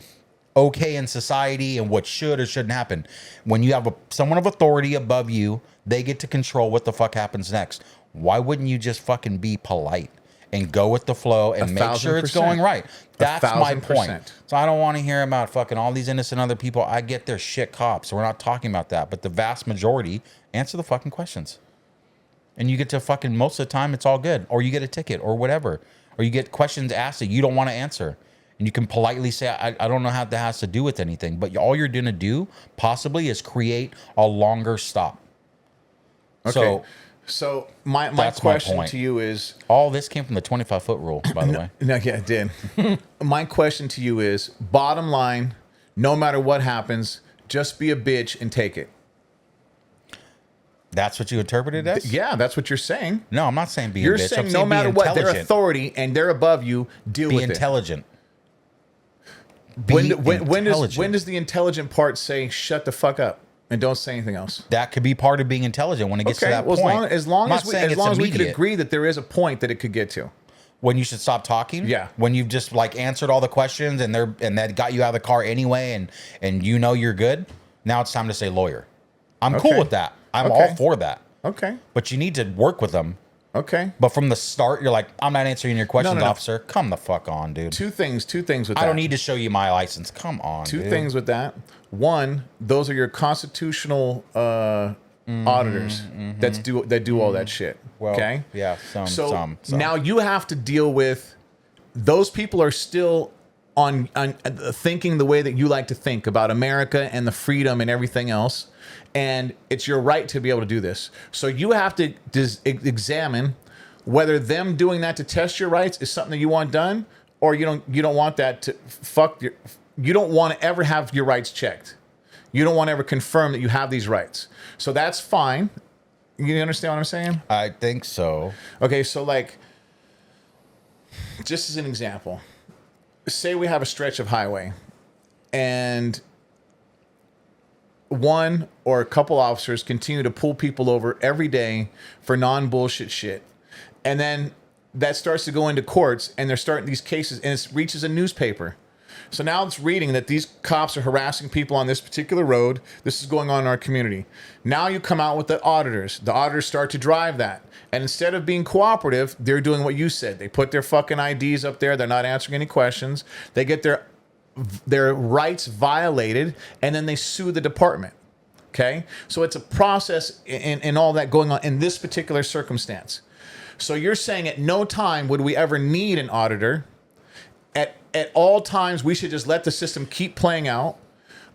okay in society and what should or shouldn't happen. When you have someone of authority above you, they get to control what the fuck happens next. Why wouldn't you just fucking be polite and go with the flow and make sure it's going right? That's my point. So I don't want to hear about fucking all these innocent other people. I get they're shit cops. So we're not talking about that. But the vast majority answer the fucking questions. And you get to fucking, most of the time, it's all good. Or you get a ticket or whatever. Or you get questions asked that you don't want to answer. And you can politely say, I don't know how that has to do with anything. But all you're going to do, possibly, is create a longer stop. Okay. So my question to you is... All this came from the 25-foot rule, by the way. No, yeah, it did. My question to you is, bottom line, no matter what happens, just be a bitch and take it. That's what you interpreted as? Yeah, that's what you're saying. No, I'm not saying be a bitch. You're saying no matter what, they're authority and they're above you, deal with it. Be intelligent. When does the intelligent part say, shut the fuck up? And don't say anything else. That could be part of being intelligent when it gets to that point. As long as we could agree that there is a point that it could get to. When you should stop talking? Yeah. When you've just like answered all the questions and that got you out of the car anyway and you know you're good. Now it's time to say lawyer. I'm cool with that. I'm all for that. Okay. But you need to work with them. Okay. But from the start, you're like, I'm not answering your questions, officer. Come the fuck on, dude. Two things with that. I don't need to show you my license. Come on, Two things with that. One, those are your constitutional auditors that do all that shit. Well, okay? Yeah, some. Now you have to deal with those people are still on thinking the way that you like to think about America and the freedom and everything else. And it's your right to be able to do this. So you have to examine whether them doing that to test your rights is something that you want done, or you don't want that to you don't want to ever have your rights checked. You don't want to ever confirm that you have these rights. So that's fine. You understand what I'm saying? I think so. Okay, so like, just as an example, say we have a stretch of highway and one or a couple officers continue to pull people over every day for non-bullshit shit. And then that starts to go into courts and they're starting these cases and it reaches a newspaper. So now it's reading that these cops are harassing people on this particular road. This is going on in our community. Now you come out with the auditors. The auditors start to drive that. And instead of being cooperative, they're doing what you said. They put their fucking IDs up there. They're not answering any questions. They get their rights violated, and then they sue the department. Okay? So it's a process in all that going on in this particular circumstance. So you're saying at no time would we ever need an auditor. At all times, we should just let the system keep playing out?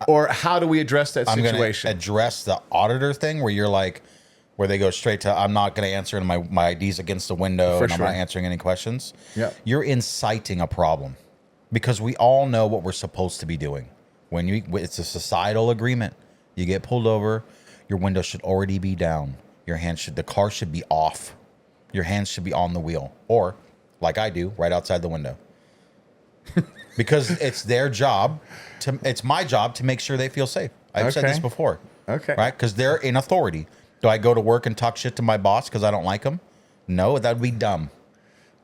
Or how do we address that situation? I'm going to address the auditor thing where you're like, where they go straight to, I'm not going to answer, and my ID's against the window, and I'm not answering any questions. Yeah. You're inciting a problem because we all know what we're supposed to be doing. It's a societal agreement. You get pulled over, your window should already be down. The car should be off. Your hands should be on the wheel. Or, like I do, right outside the window. Because it's their job it's my job to make sure they feel safe. I've said this before. Okay. Right? Because they're in authority. Do I go to work and talk shit to my boss because I don't like him? No, that would be dumb.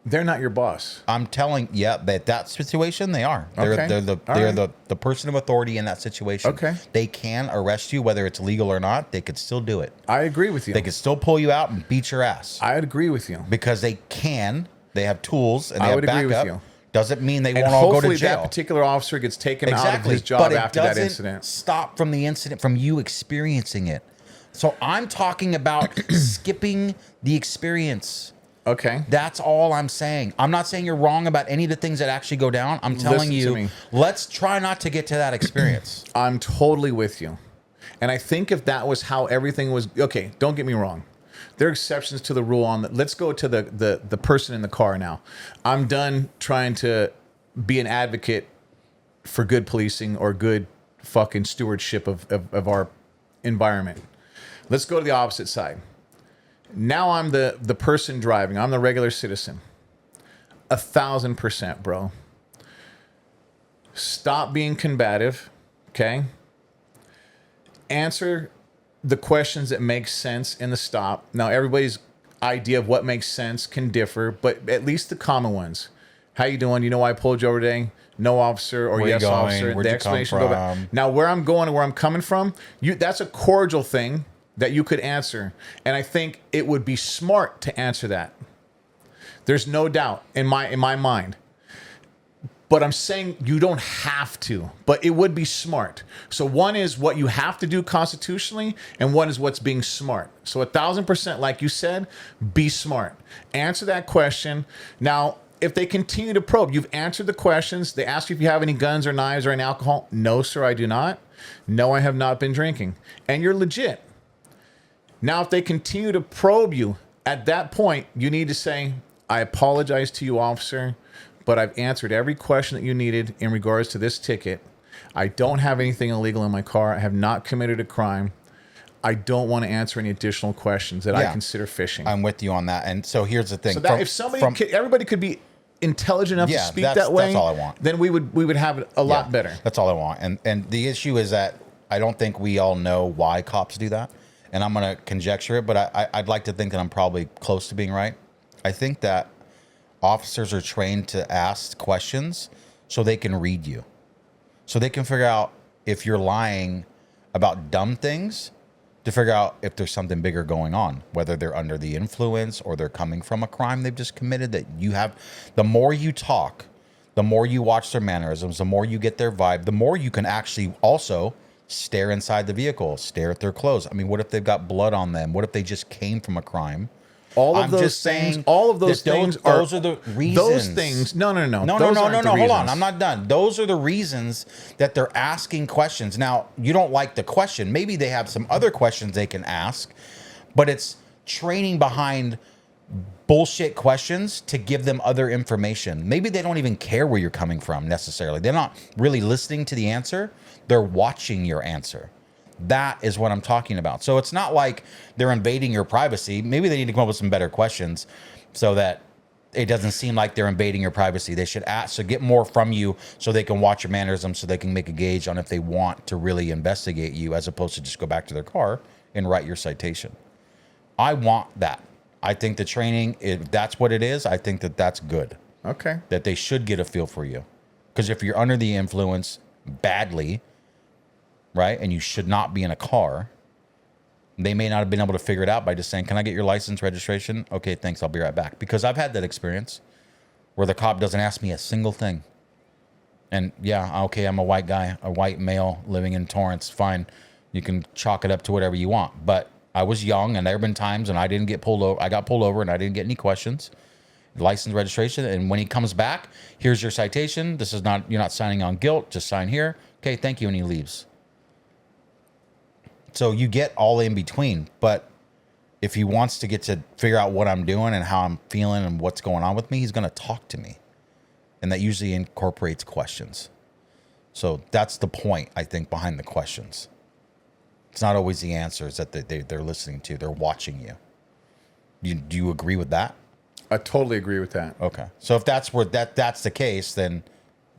They're not your boss. I'm telling that situation they are. They're the person of authority in that situation. Okay. They can arrest you whether it's legal or not. They could still do it. I agree with you. They could still pull you out and beat your ass. I agree with you. Because they can. They have tools and they I have would backup. agree with you. Doesn't mean they And won't all go to hopefully jail. that particular officer gets taken out of his job but after that incident. It doesn't stop from the incident, from you experiencing it. So I'm talking about skipping the experience. Okay. That's all I'm saying. I'm not saying you're wrong about any of the things that actually go down. I'm telling you, let's try not to get to that experience. I'm totally with you. And I think if that was how everything was, okay, don't get me wrong. There are exceptions to the rule on that. Let's go to the person in the car now. I'm done trying to be an advocate for good policing or good fucking stewardship of our environment. Let's go to the opposite side. Now I'm the person driving. I'm the regular citizen. 1,000%, bro. Stop being combative, okay? Answer the questions that make sense in the stop. Now, everybody's idea of what makes sense can differ, but at least the common ones. How you doing? You know why I pulled you over today? No, officer, or yes, officer. Where'd the you explanation come go back. from? Now, where I'm going and where I'm coming from, that's a cordial thing that you could answer. And I think it would be smart to answer that. There's no doubt in my mind. But I'm saying you don't have to, but it would be smart. So one is what you have to do constitutionally, and one is what's being smart. So 1,000%, like you said, be smart. Answer that question. Now, if they continue to probe, you've answered the questions. They ask you if you have any guns or knives or any alcohol. No, sir, I do not. No, I have not been drinking. And you're legit. Now, if they continue to probe you, at that point, you need to say, I apologize to you, officer, but I've answered every question that you needed in regards to this ticket. I don't have anything illegal in my car. I have not committed a crime. I don't want to answer any additional questions that I consider phishing. I'm with you on that. And so here's the thing. So that everybody could be intelligent enough to speak that way, that's all I want. Then we would have it a lot better. That's all I want. And the issue is that I don't think we all know why cops do that. And I'm going to conjecture it, but I'd like to think that I'm probably close to being right. I think that officers are trained to ask questions so they can read you. So they can figure out if you're lying about dumb things, to figure out if there's something bigger going on, whether they're under the influence or they're coming from a crime they've just committed. That you have, the more you talk, the more you watch their mannerisms, the more you get their vibe, the more you can actually also stare inside the vehicle, stare at their clothes. I mean, what if they've got blood on them? What if they just came from a crime? All of I'm those just things, saying all of those that things those are the reasons. Those things. No. No. Those aren't the Hold on. reasons. I'm not done. Those are the reasons that they're asking questions. Now, you don't like the question. Maybe they have some other questions they can ask, but it's training behind bullshit questions to give them other information. Maybe they don't even care where you're coming from necessarily. They're not really listening to the answer. They're watching your answer. That is what I'm talking about. So it's not like they're invading your privacy. Maybe they need to come up with some better questions so that it doesn't seem like they're invading your privacy. They should ask to get more from you so they can watch your mannerisms, so they can make a gauge on if they want to really investigate you, as opposed to just go back to their car and write your citation. I want that. I think the training, if that's what it is, I think that that's good. Okay. That they should get a feel for you. Because if you're under the influence badly, right, and you should not be in a car, they may not have been able to figure it out by just saying, can I get your license, registration? Okay, thanks, I'll be right back. Because I've had that experience where the cop doesn't ask me a single thing. And yeah, okay, I'm a white guy, a white male living in Torrance. Fine, you can chalk it up to whatever you want. But I was young, and there have been times when I didn't get pulled over. I got pulled over, and I didn't get any questions. License, registration, and when he comes back, here's your citation. This is not, you're not signing on guilt. Just sign here. Okay, thank you, and he leaves. So you get all in between. But if he wants to get to figure out what I'm doing and how I'm feeling and what's going on with me, he's going to talk to me, and that usually incorporates questions. So that's the point, I think, behind the questions. It's not always the answers that they're listening to. They're watching you. Do you agree with that? I totally agree with that. Okay. So if that's where that's the case, then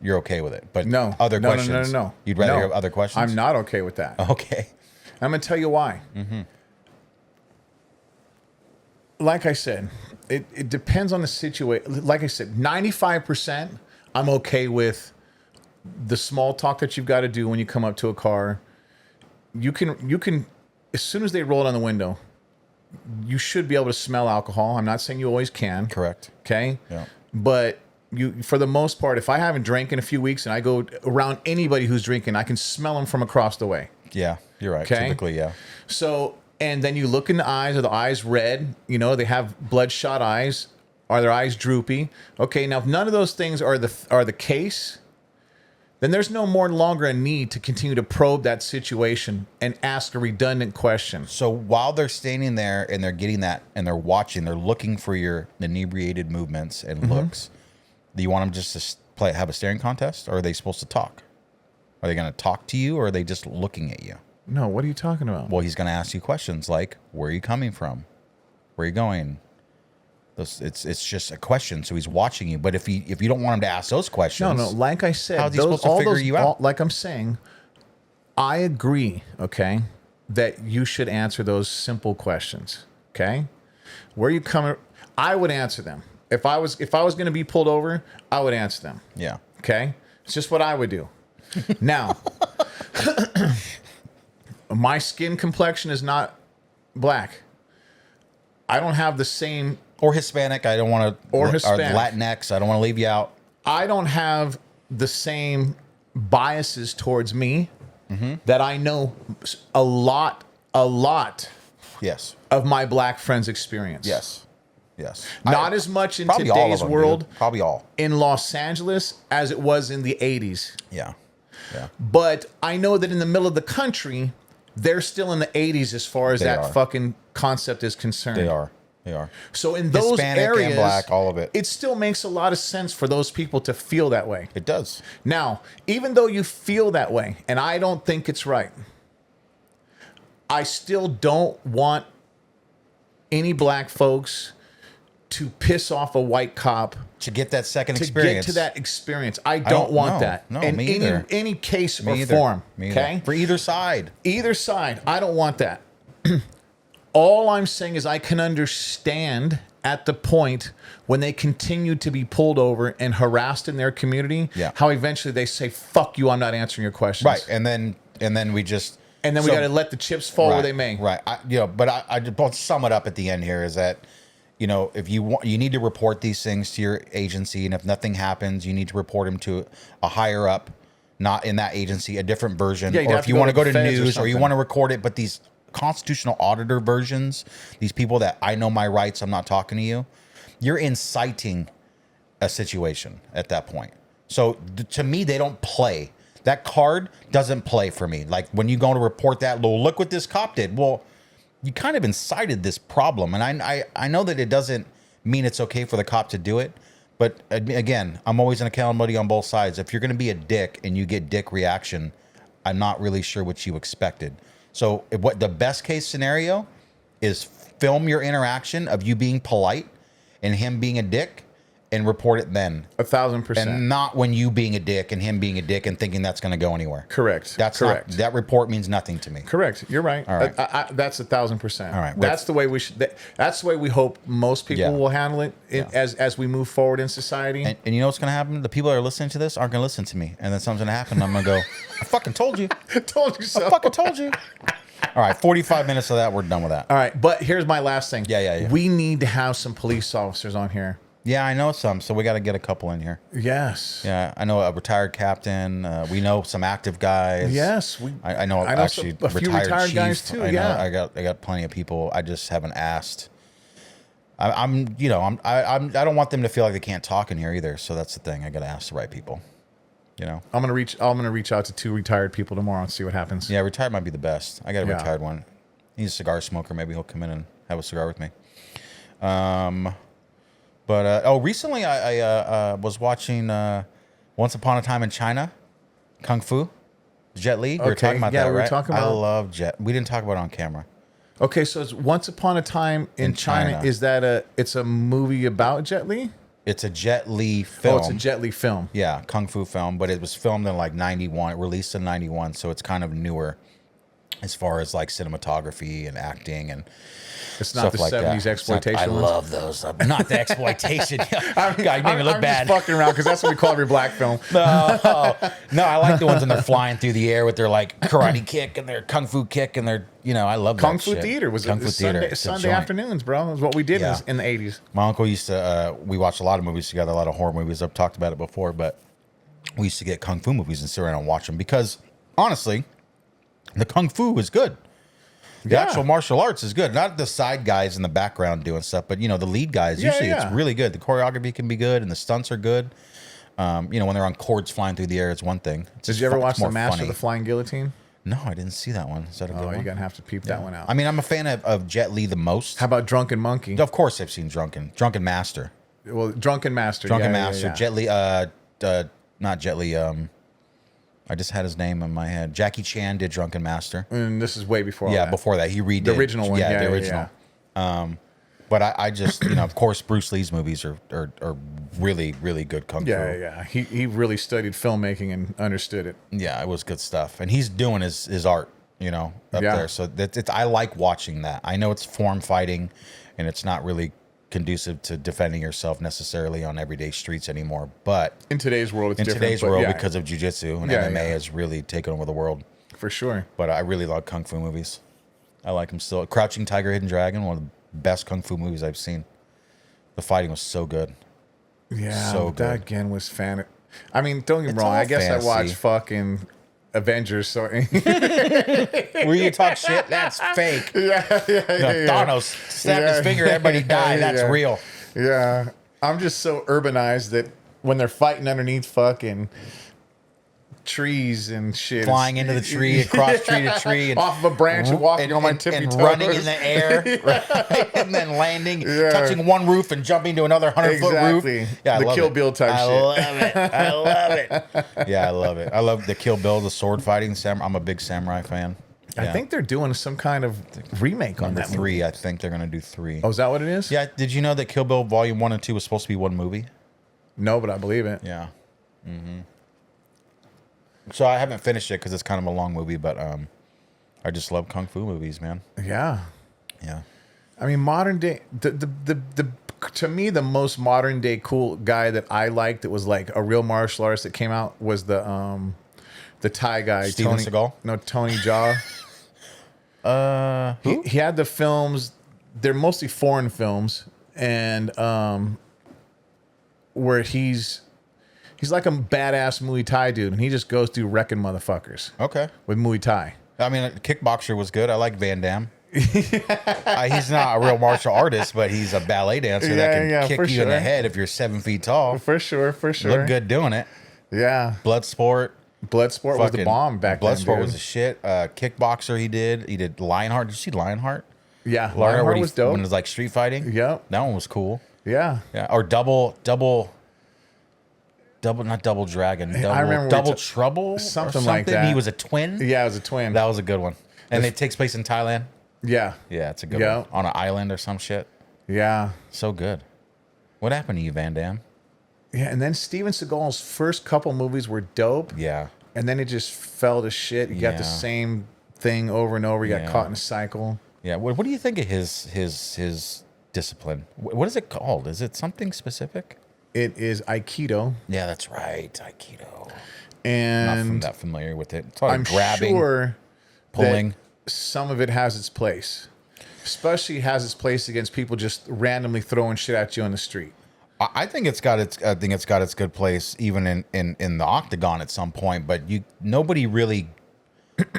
you're okay with it. But No. other questions. No. You'd rather No. hear other questions? I'm not okay with that. Okay. I'm going to tell you why. Mm-hmm. Like I said, it depends on the situation. Like I said, 95% I'm okay with the small talk that you've got to do when you come up to a car. You can, as soon as they roll it on the window, you should be able to smell alcohol. I'm not saying you always can. Correct. Okay. Yeah. But you, for the most part, if I haven't drank in a few weeks and I go around anybody who's drinking, I can smell them from across the way. Yeah, you're right. Okay. Typically, yeah. So, and then you look in the eyes. Are the eyes red? You know, they have bloodshot eyes. Are their eyes droopy? Okay. Now, if none of those things are the case, then there's no more longer a need to continue to probe that situation and ask a redundant question. So while they're standing there and they're getting that and they're watching, they're looking for your inebriated movements and looks. Do you want them just to have a staring contest, or are they supposed to talk? Are they going to talk to you, or are they just looking at you? No, what are you talking about? Well, he's going to ask you questions like, where are you coming from? Where are you going? It's just a question, so he's watching you. But if you don't want him to ask those questions, no. Like I said, how's he supposed to figure you out? Like I'm saying, I agree. Okay, that you should answer those simple questions. Okay, where you coming? I would answer them if I was going to be pulled over. I would answer them. Yeah. Okay, it's just what I would do. Now, my skin complexion is not black. I don't have the same. Or Hispanic. I don't want to. Or Hispanic. Or Latinx. I don't want to leave you out. I don't have the same biases towards me that I know a lot Yes. of my black friends experience. Yes. Yes. Not as much in Probably all of today's them, world, dude. Probably all. in Los Angeles, as it was in the 80s. Yeah. Yeah. But I know that in the middle of the country, they're still in the 80s as far as They that are. fucking concept is concerned. They are. They are. So in those Hispanic areas, and black, all of it. It still makes a lot of sense for those people to feel that way. It does. Now, even though you feel that way, and I don't think it's right, I still don't want any black folks to piss off a white cop To get that second to experience. get to that experience. I don't want that. No, in me either. any case Me or either. form. Me either. Okay? For either side. Either side, I don't want that. All I'm saying is I can understand at the point when they continue to be pulled over and harassed in their community, Yeah. how eventually they say, fuck you, I'm not answering your questions. Right. And then we just. And then we got to let the chips fall where they may. Right. But I just sum it up at the end here is that, if you want, you need to report these things to your agency, and if nothing happens, you need to report them to a higher up, not in that agency, a different version. Yeah, you'd or have if to you go want to to go the to feds or news, or you something. want to record it, but these constitutional auditor versions, these people that I know my rights, I'm not talking to you, you're inciting a situation at that point. So to me, they don't play. That card doesn't play for me. Like when you go to report that, look what this cop did. Well, you kind of incited this problem. And I know that it doesn't mean it's okay for the cop to do it. But again, I'm always in accountability on both sides. If you're going to be a dick and you get dick reaction, I'm not really sure what you expected. So what the best case scenario is, film your interaction of you being polite and him being a dick and report it then. 1,000%. And not when you being a dick and him being a dick and thinking that's going to go anywhere. Correct. That's correct. That report means nothing to me. Correct. You're right. All right. That's 1,000%. All right. That's the way we should. That's the way we hope most people Yeah. will handle it as we move forward in society. And you know what's going to happen? The people that are listening to this aren't going to listen to me. And then something's going to happen. And I'm going to go, I fucking told you. Told you so. I fucking told you. All right. 45 minutes of that. We're done with that. All right. But here's my last thing. Yeah. We need to have some police officers on here. Yeah, I know some. So we got to get a couple in here. Yes. Yeah, I know a retired captain. We know some active guys. Yes. I know actually a few retired guys too. I know, I got plenty of people. I just haven't asked. I don't want them to feel like they can't talk in here either. So that's the thing. I got to ask the right people. You know. I'm gonna reach out to 2 retired people tomorrow and see what happens. Yeah, retired might be the best. I got a retired one. He's a cigar smoker. Maybe he'll come in and have a cigar with me. But recently I was watching Once Upon a Time in China, Kung Fu, Jet Li. We were talking about that, right? We were talking about. I love Jet. We didn't talk about it on camera. Okay, so it's Once Upon a Time in China. Is that it's a movie about Jet Li? It's a Jet Li film. Oh, it's a Jet Li film. Yeah, Kung Fu film, but it was filmed in like 91, released in 91, so it's kind of newer as far as like cinematography and acting and it's not the like 70s that. Exploitation. I love those. Not the exploitation. God, you made me look bad. I'm just fucking around because that's what we call every black film. No, I like the ones when they're flying through the air with their like karate kick and their kung fu kick and their, I love Kung that Fu shit. Theater was Kung Fu Theater. Sunday afternoons, bro. Is what we did in the 80s. My uncle used to, we watched a lot of movies together, a lot of horror movies. I've talked about it before, but we used to get Kung Fu movies and sit around and watch them because honestly, the Kung Fu is good. The actual martial arts is good. Not the side guys in the background doing stuff, but, the lead guys, usually it's really good. The choreography can be good and the stunts are good. When they're on cords flying through the air, it's one thing. Did you ever watch The Master of the Flying Guillotine? No, I didn't see that one. Is that a good one? You're going to have to peep that one out. I mean, I'm a fan of Jet Li the most. How about Drunken Monkey? Of course I've seen Drunken Master. Well, Drunken Master. Master. Jet Li, not Jet Li, I just had his name in my head. Jackie Chan did Drunken Master. And this is way before that. Before that. He redid. The original one. Yeah, the original. But I just, of course, Bruce Lee's movies are really, really good kung fu. Yeah. He really studied filmmaking and understood it. Yeah, it was good stuff. And he's doing his art, up there. So I like watching that. I know it's form fighting and it's not really conducive to defending yourself necessarily on everyday streets anymore, but in today's world it's different. Because of jiu-jitsu and MMA has really taken over the world for sure. But I really love kung fu movies. I like them still. Crouching Tiger, Hidden Dragon, one of the best kung fu movies I've seen. The fighting was so good. That again was fan. I mean, don't get me wrong, I guess fantasy. I watched fucking Avengers, so where you talk shit, that's fake. Thanos snapped his finger, everybody died. That's real. Yeah, I'm just so urbanized that when they're fighting underneath fucking trees and shit, flying into the tree, across tree to tree, and off of a branch and walking on my tippy toes, running in the air, right? And then landing, touching one roof and jumping to another 100-foot roof. Yeah, the Kill Bill type shit. I love it. Yeah, I love it. I love the Kill Bill, the sword fighting. I'm a big samurai fan. I think they're doing some kind of remake on that 3. movie. I think they're going to do 3. Oh, is that what it is? Yeah. Did you know that Kill Bill Volume 1 and 2 was supposed to be one movie? No, but I believe it. Yeah. Mm-hmm. So I haven't finished it because it's kind of a long movie, but I just love kung fu movies, man. Yeah. Yeah. I mean, modern day, to me, the most modern day cool guy that I liked that was like a real martial artist that came out was the Thai guy. Steven Seagal? No, Tony Jaa. Who? He had the films. They're mostly foreign films, and where he's like a badass Muay Thai dude, and he just goes through wrecking motherfuckers. Okay. With Muay Thai. I mean, Kickboxer was good. I like Van Damme. He's not a real martial artist, but he's a ballet dancer that can kick you in the head if you're 7 feet tall. For sure. Look good doing it. Yeah. Bloodsport Was the bomb back then. Bloodsport was a shit. Kickboxer he did Lionheart. Did you see Lionheart? Yeah. Lionheart was dope. When it was like street fighting. Yep. That one was cool. Yeah. Yeah. Or not Double Dragon. I remember Double Trouble. Something like that. He was a twin. Yeah, it was a twin. That was a good one. And it takes place in Thailand. Yeah. Yeah, it's a good one. On an island or some shit. Yeah. So good. What happened to you, Van Damme? Yeah, and then Steven Seagal's first couple movies were dope. Yeah. And then it just fell to shit. You got the same thing over and over. You got caught in a cycle. Yeah. What do you think of his discipline? What is it called? Is it something specific? It is Aikido. Yeah, that's right. Aikido. And not that familiar with it. It's I'm grabbing, sure pulling. Some of it has its place. Especially has its place against people just randomly throwing shit at you on the street. I think it's got its good place even in the octagon at some point, but nobody really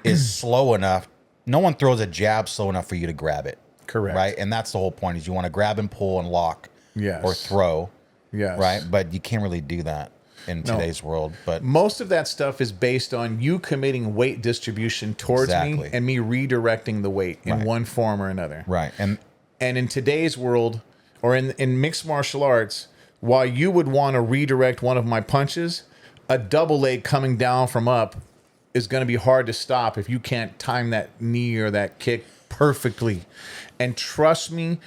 is slow enough. No one throws a jab slow enough for you to grab it. Correct. Right? And that's the whole point is you want to grab and pull and lock. Yes. Or throw. Yes. Right? But you can't really do that in today's world. But most of that stuff is based on you committing weight distribution towards me and me redirecting the weight in one form or another. Right. And in today's world, or in mixed martial arts, while you would want to redirect one of my punches, a double leg coming down from up is going to be hard to stop if you can't time that knee or that kick perfectly. And trust me,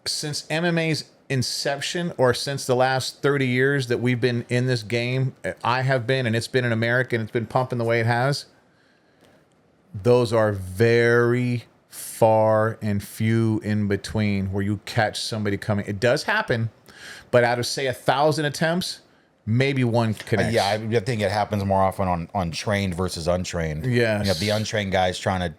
since MMA's inception, or since the last 30 years that we've been in this game, I have been, and it's been in America, and it's been pumping the way it has, those are very far and few in between where you catch somebody coming. It does happen, but out of, say, 1,000 attempts, maybe one connects. yeah, I think it happens more often on trained versus untrained. Yes. You know, the untrained guys trying to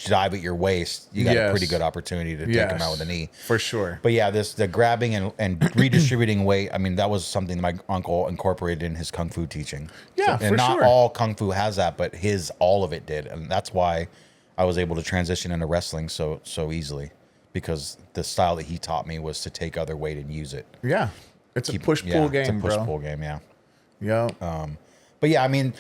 dive at your waist, you got a pretty good opportunity to take them out with a knee. For sure. But yeah, the grabbing and redistributing weight, I mean, that was something my uncle incorporated in his Kung Fu teaching. Yeah, and not all Kung Fu has that, but all of it did. And that's why I was able to transition into wrestling so easily, because the style that he taught me was to take other weight and use it. Yeah. It's a push-pull game, it's a bro. push-pull game, yeah. Yeah. But yeah, I mean,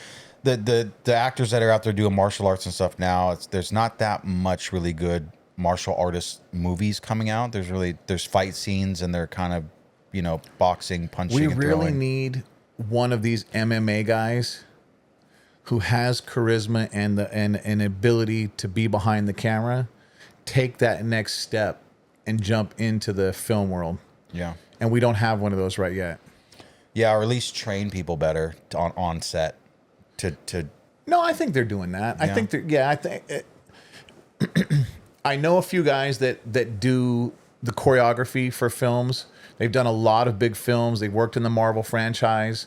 the actors that are out there doing martial arts and stuff now, there's not that much really good martial artist movies coming out. There's fight scenes and they're kind of, boxing, punching. We and really throwing. need one of these MMA guys who has charisma and an ability to be behind the camera, take that next step and jump into the film world. Yeah. And we don't have one of those right yet. Yeah, or at least train people better on set to No, I think they're doing that. I think I know a few guys that do the choreography for films. They've done a lot of big films. They've worked in the Marvel franchise.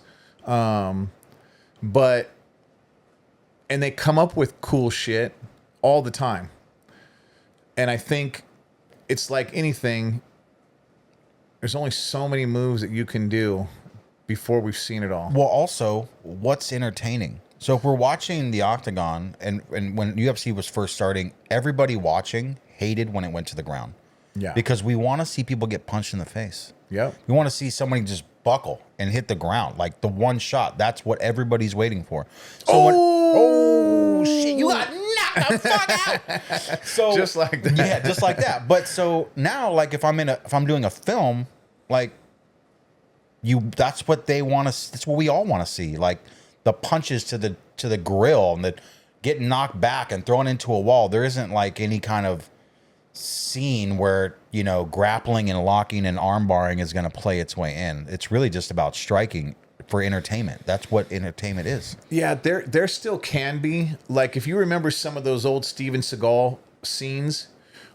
And they come up with cool shit all the time. And I think it's like anything. There's only so many moves that you can do before we've seen it all. Well, also, what's entertaining? So if we're watching the Octagon, and when UFC was first starting, everybody watching hated when it went to the ground. Yeah. Because we want to see people get punched in the face. Yep. We want to see somebody just buckle and hit the ground. Like the one shot. That's what everybody's waiting for. So oh shit, you got knocked the fuck out. So just like that. Yeah, just like that. But so now, like if I'm doing a film, like that's what they want to. That's what we all want to see. Like the punches to the grill and the getting knocked back and thrown into a wall. There isn't like any kind of scene where grappling and locking and arm barring is going to play its way in. It's really just about striking for entertainment. That's what entertainment is. Yeah, there still can be, like, if you remember some of those old Steven Seagal scenes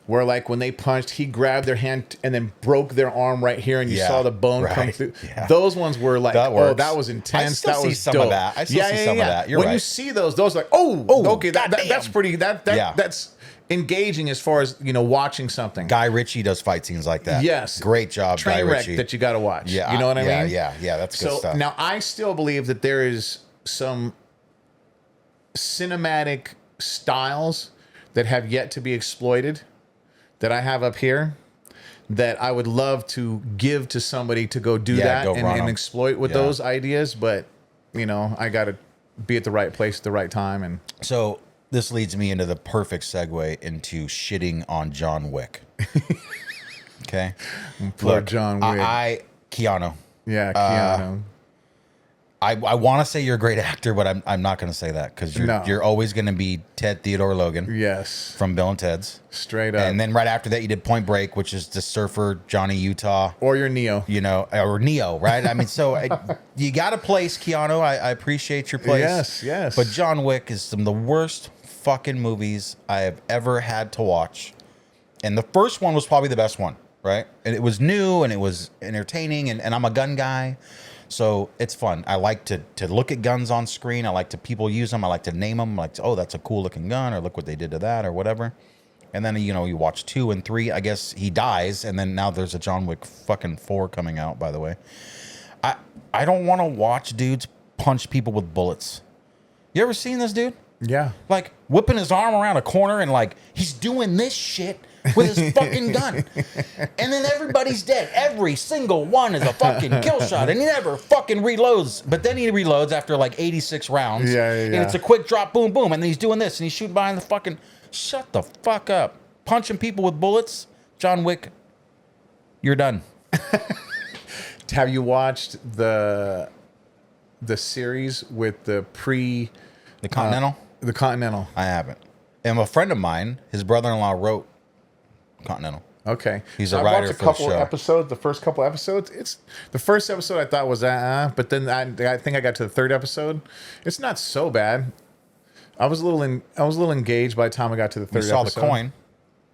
where, like, when they punched, he grabbed their hand and then broke their arm right here, and you saw the bone come through. Yeah. Those ones were like, that was intense. I still that see was some dope. of that. I still see some of that. You're when right. you see those are like, okay, that's pretty. Yeah. That's engaging as far as watching something. Guy Ritchie does fight scenes like that. Yes, great job, Guy Train wreck Ritchie. that you got to watch. Yeah, you know what I mean. Yeah, that's good stuff. Now I still believe that there is some cinematic styles that have yet to be exploited that I have up here that I would love to give to somebody to go do that go run and 'em. exploit with those ideas. But, you know, I got to be at the right place at the right time. And So this leads me into the perfect segue into shitting on John Wick. Okay. poor John Wick. Keanu. yeah, Keanu. I want to say you're a great actor, but I'm not going to say that because No. you're always going to be Ted Theodore Logan Yes. from Bill and Ted's. Straight up. And then right after that, you did Point Break, which is the surfer Johnny Utah. Or you're Neo. You know, or Neo, right? I mean, so you got a place, Keanu. I appreciate your place. Yes, yes. But John Wick is some of the worst fucking movies I have ever had to watch. And the first one was probably the best one, right? And it was new and it was entertaining. And I'm a gun guy, so it's fun. I like to look at guns on screen. I like to people use them. I like to name them. Like, oh, that's a cool looking gun, or look what they did to that, or whatever. And then, you know, you watch 2 and 3. I guess he dies, and then now there's a John Wick fucking 4 coming out, by the way. I don't want to watch dudes punch people with bullets. You ever seen this dude? Yeah. Like, whipping his arm around a corner and, like, he's doing this shit with his fucking gun. And then everybody's dead. Every single one is a fucking kill shot, and he never fucking reloads. But then he reloads after, like, 86 rounds. Yeah. And it's a quick drop, boom, boom. And then he's doing this, and he's shooting behind the fucking... Shut the fuck up. Punching people with bullets. John Wick, you're done. Have you watched the series with the The Continental? the Continental? I haven't. And a friend of mine, his brother-in-law wrote Continental. Okay. He's a I writer watched a for the couple show. episodes, the first couple episodes. It's the first episode I thought was but then I think I got to the third episode. It's not so bad. I was a little engaged by the time I got to the third We saw episode. the coin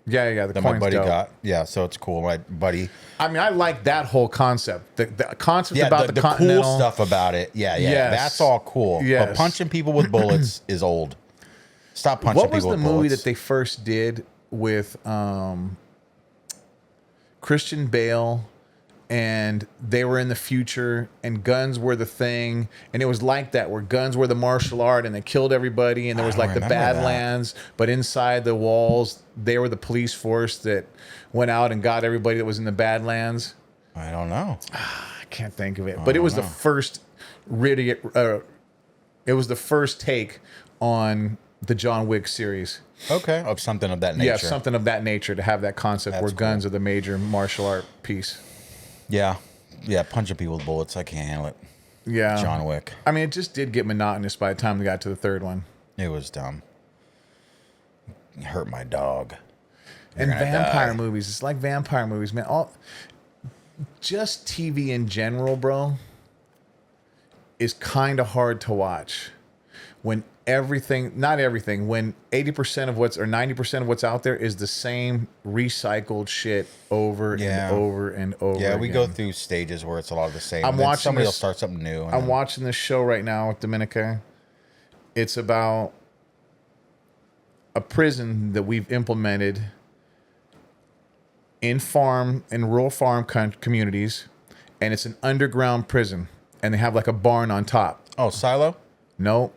Yeah, the that my coin's buddy dope. got. Yeah, so it's cool. My buddy. I mean, I like that whole concept. The concept Yeah, about the Continental cool stuff about it. Yeah. Yes. That's all cool. Yes. But punching people with bullets is old. Stop punching What was people the with movie bullets. that they first did with Christian Bale, and they were in the future, and guns were the thing, and it was like that, where guns were the martial art, and they killed everybody, and there was I don't like the remember that. Badlands, but inside the walls, they were the police force that went out and got everybody that was in the Badlands. I don't know. I can't think of it, but it was the first really, it was the first take on the John Wick series. Okay. Of something of that nature. Yeah, something of that nature, to have that concept That's where cool. guns are the major martial art piece. Yeah. Yeah, punching people with bullets. I can't handle it. Yeah. John Wick. I mean, it just did get monotonous by the time we got to the third one. It was dumb. It hurt my dog. And gonna vampire die. movies, it's like vampire movies, man. Just TV in general, bro, is kind of hard to watch. When not everything, when 80% of what's, or 90% of what's out there is the same recycled shit over Yeah. and over and over. Yeah, we go again. through stages where it's a lot of the same. I'm and then watching somebody will this- start something new. and I'm then- watching this show right now with Dominica. It's about a prison that we've implemented in rural farm communities, and it's an underground prison, and they have like a barn on top. Oh, Silo? No.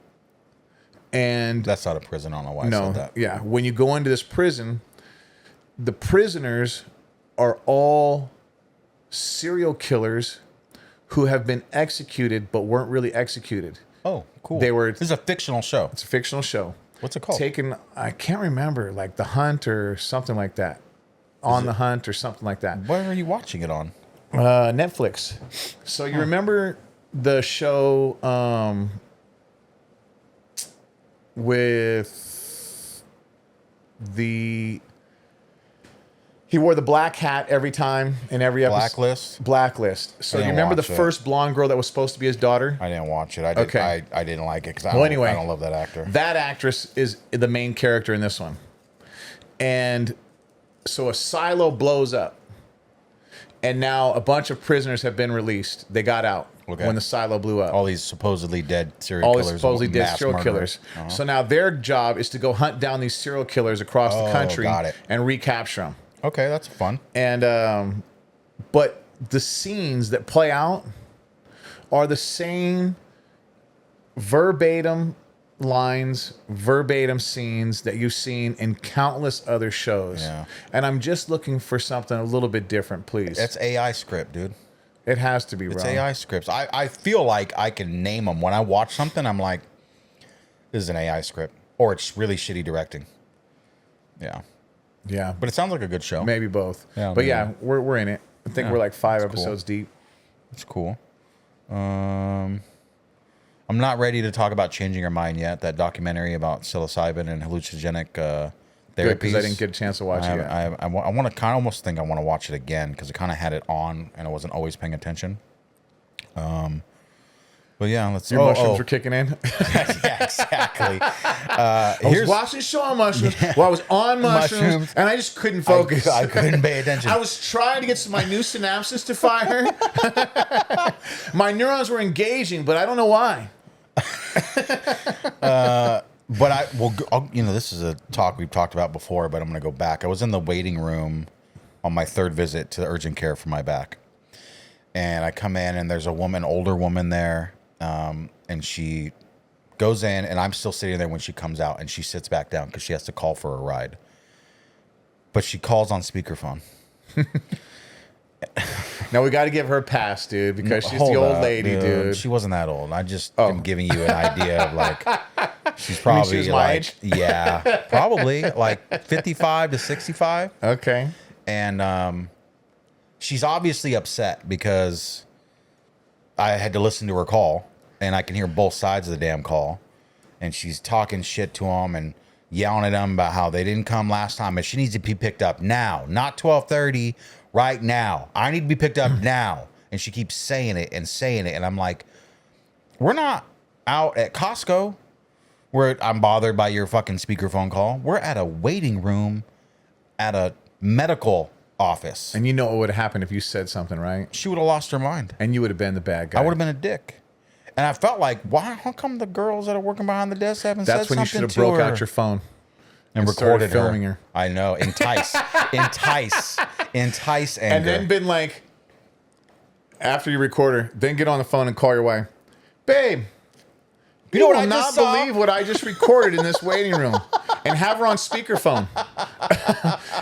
And That's not a prison. I don't know why I no, said that. yeah. When you go into this prison, the prisoners are all serial killers who have been executed but weren't really executed. Oh, cool. They were- This is a fictional show. It's a fictional show. What's it called? Taken, I can't remember, like The Hunt or something like that. On the Hunt or something like that. Where are you watching it on? Netflix. So you remember the show with he wore the black hat every time in every episode. Blacklist? Blacklist. So I you didn't remember the watch it. first blonde girl that was supposed to be his daughter? I didn't watch it. I did, Okay. I didn't like it because Well, anyway, I don't love that actor. That actress is the main character in this one. And so a silo blows up. And now a bunch of prisoners have been released. They got out Okay. when the silo blew up. All these supposedly dead serial All killers. these supposedly dead mass serial murderers. killers. So now their job is to go hunt down these serial killers across the Oh, country got it. and recapture them. Okay, that's fun. And but the scenes that play out are the same verbatim lines, verbatim scenes that you've seen in countless other shows. Yeah. And I'm just looking for something a little bit different, please. It's AI script, dude. It has to be, bro. It's AI scripts. I feel like I can name them. When I watch something, I'm like, this is an AI script. Or it's really shitty directing. Yeah. Yeah. But it sounds like a good show. Maybe both. Yeah, but maybe. yeah, we're in it. I think we're like 5 episodes deep. It's cool. I'm not ready to talk about Changing Our Mind yet. That documentary about psilocybin and hallucinogenic therapies. Good, because I didn't get a chance to watch it yet. I want to kind of almost think I want to watch it again because I kind of had it on and I wasn't always paying attention. But yeah, let's. Your mushrooms are kicking in. Yeah, exactly. I was watching a show on mushrooms while I was on mushrooms, and I just couldn't focus. I couldn't pay attention. I was trying to get my new synapses to fire. My neurons were engaging, but I don't know why. But this is a talk we've talked about before, but I'm going to go back. I was in the waiting room on my third visit to the urgent care for my back. And I come in and there's a woman, older woman there. And she goes in and I'm still sitting there when she comes out and she sits back down because she has to call for a ride. But she calls on speakerphone. Now we got to give her a pass, dude, because she's Hold the old up, lady, dude. She wasn't that old. I just am giving you an idea of like, she's probably she was my like, age? yeah, probably like 55 to 65. Okay. And she's obviously upset because I had to listen to her call and I can hear both sides of the damn call. And she's talking shit to them and yelling at them about how they didn't come last time and she needs to be picked up now, not 12:30, right now. I need to be picked up now. And she keeps saying it. And I'm like, we're not out at Costco where I'm bothered by your fucking speakerphone call. We're at a waiting room at a medical office. And you know what would have happened if you said something, right? She would have lost her mind. And you would have been the bad guy. I would have been a dick. And I felt like, how come the girls that are working behind the desk haven't said That's when something you should to have broke her? out your phone And started recorded filming her. I know. Entice. Entice anger. And then been like, after you record her, then get on the phone and call your wife. Babe, you know what will I not just saw? believe what I just recorded in this waiting room. And have her on speakerphone.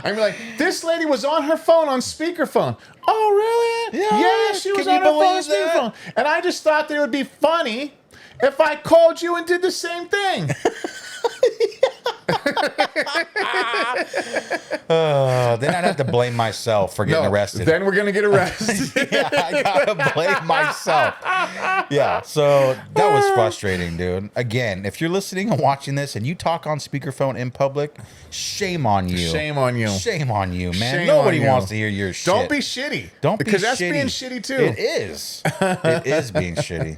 And be like, this lady was on her phone on speakerphone. Oh, really? Yeah, she was can on you her phone on believe that? speakerphone. And I just thought that it would be funny if I called you and did the same thing. Then I'd have to blame myself for getting arrested. Then we're going to get arrested. Yeah, I gotta blame myself. Yeah, so that was frustrating, dude. Again, if you're listening and watching this and you talk on speakerphone in public, shame on you. Shame on you. Shame on you, man. Shame Nobody on you. wants to hear your shit. Don't be shitty. Don't be because that's shitty. being shitty too. It is. It is being shitty.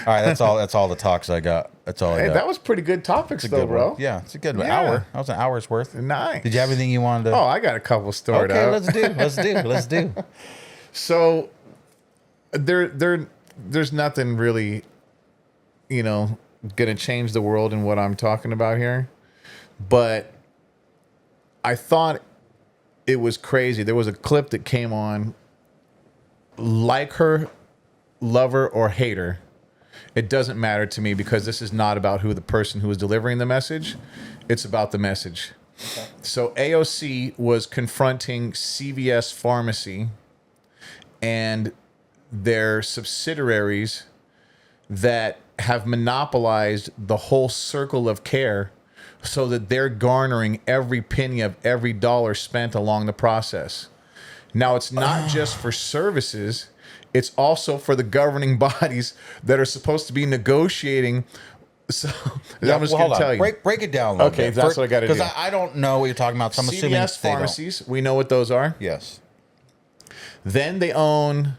All right, that's all the talks I got. That's all I Hey, got. that was pretty good topics It's a though, good bro. one. Yeah, it's a good Yeah. hour. That was an hour's worth. Nice. Did you have anything you wanted to? Oh, I got a couple stored okay, up. let's do. So there's nothing really, gonna change the world in what I'm talking about here. But I thought it was crazy. There was a clip that came on, like her, love her or hate her. It doesn't matter to me because this is not about who the person who is delivering the message. It's about the message. Okay. So AOC was confronting CVS Pharmacy and their subsidiaries that have monopolized the whole circle of care so that they're garnering every penny of every dollar spent along the process. Now, it's not just for services. It's also for the governing bodies that are supposed to be negotiating. So I'm just going to tell you. Break it down a little Okay, bit. that's what I got to do. Because I don't know what you're talking about. So I'm assuming CVS they don't. pharmacies, we know what those are. Yes. Then they own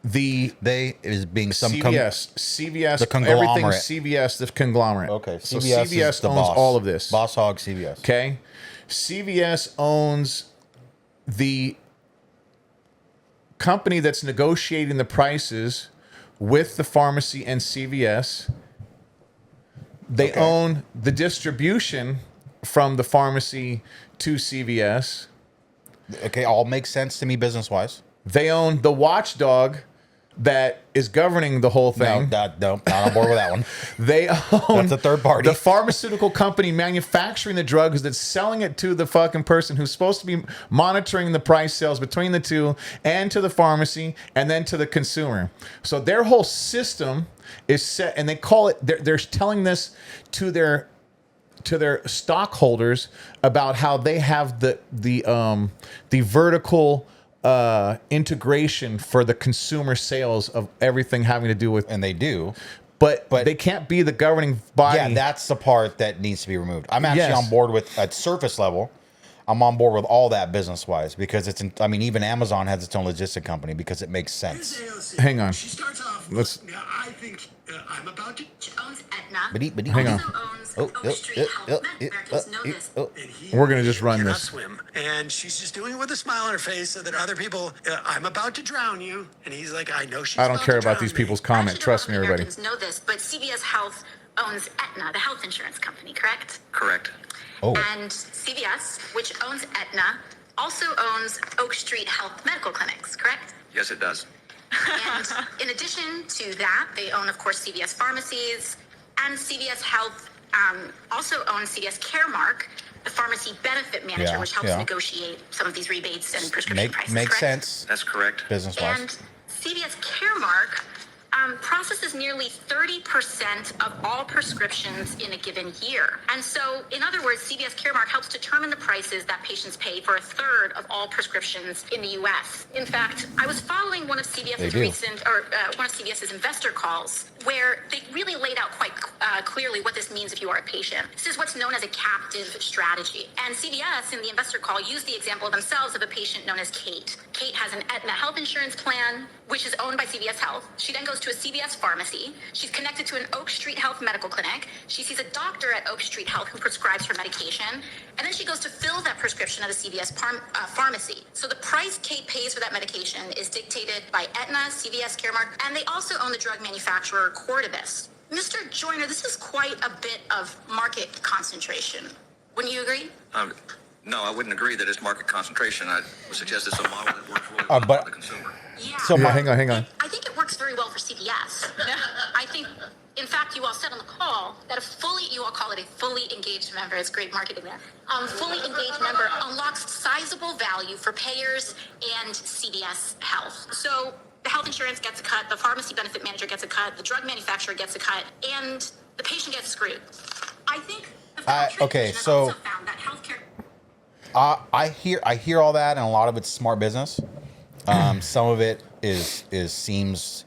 the They is being some CVS, the conglomerate. everything CVS, the conglomerate. Okay, so CVS CVS is the owns boss. all of this. Boss hog CVS. Okay, CVS owns the company that's negotiating the prices with the pharmacy and CVS. They own the distribution from the pharmacy to CVS. Okay, all makes sense to me business wise. They own the watchdog that is governing the whole thing. No, not on board with that one. They own That's a third party. the pharmaceutical company manufacturing the drugs that's selling it to the fucking person who's supposed to be monitoring the price sales between the two and to the pharmacy and then to the consumer. So their whole system is set, and they call it. They're telling this to their stockholders about how they have the vertical integration for the consumer sales of everything having to do with, And they do. but they can't be the governing body. Yeah, that's the part that needs to be removed. I'm actually Yes. on board with, at surface level, I'm on board with all that business wise because even Amazon has its own logistic company because it makes sense. Hang on. She starts off. Let's- Now I think I'm about to. Which owns Aetna. Hang on. Also owns Oak Street Health. Americans know this. And he We're gonna just run cannot this. swim, and she's just doing it with a smile on her face so that other people. I'm about to drown you, and he's like, I know she's. I don't about care to about drown these me. people's I comment. actually Trust me, don't know if everybody. Americans know this, but CVS Health owns Aetna, the health insurance company, correct? Correct. Oh, And CVS, which owns Aetna, also owns Oak Street Health medical clinics, correct? Yes, it does. And in addition to that, they own, of course, CVS pharmacies, and CVS Health also owns CVS Caremark, the pharmacy benefit manager, Yeah, which helps yeah. negotiate some of these rebates and prescription prices. makes correct? sense That's correct. business wise. And CVS Caremark processes nearly 30% of all prescriptions in a given year. And so, in other words, CVS Caremark helps determine the prices that patients pay for a third of all prescriptions in the U.S. In fact, I was following one of CVS's one of CVS's investor calls where they really laid out quite clearly what this means if you are a patient. This is what's known as a captive strategy. And CVS in the investor call used the example themselves of a patient known as Kate. Kate has an Aetna health insurance plan, which is owned by CVS Health. She then goes to a CVS pharmacy. She's connected to an Oak Street Health medical clinic. She sees a doctor at Oak Street Health who prescribes her medication. And then she goes to fill that prescription at a CVS pharmacy. So the price Kate pays for that medication is dictated by Aetna, CVS Caremark, and they also own the drug manufacturer Cordavis. Mr. Joyner, this is quite a bit of market concentration. Wouldn't you agree? No, I wouldn't agree that it's market concentration. I would suggest it's a model that works really well but- for the consumer. Yeah. So Yeah, hang on. I think it works very well for CVS. I think, in fact, you all said on the call that you all call it a fully engaged member. It's great marketing there. Fully engaged member unlocks sizable value for payers and CVS Health. So the health insurance gets a cut, the pharmacy benefit manager gets a cut, the drug manufacturer gets a cut, and the patient gets screwed. I think the Federal Trade okay, Commission has so- also found that healthcare. I hear all that, and a lot of it's smart business. Some of it seems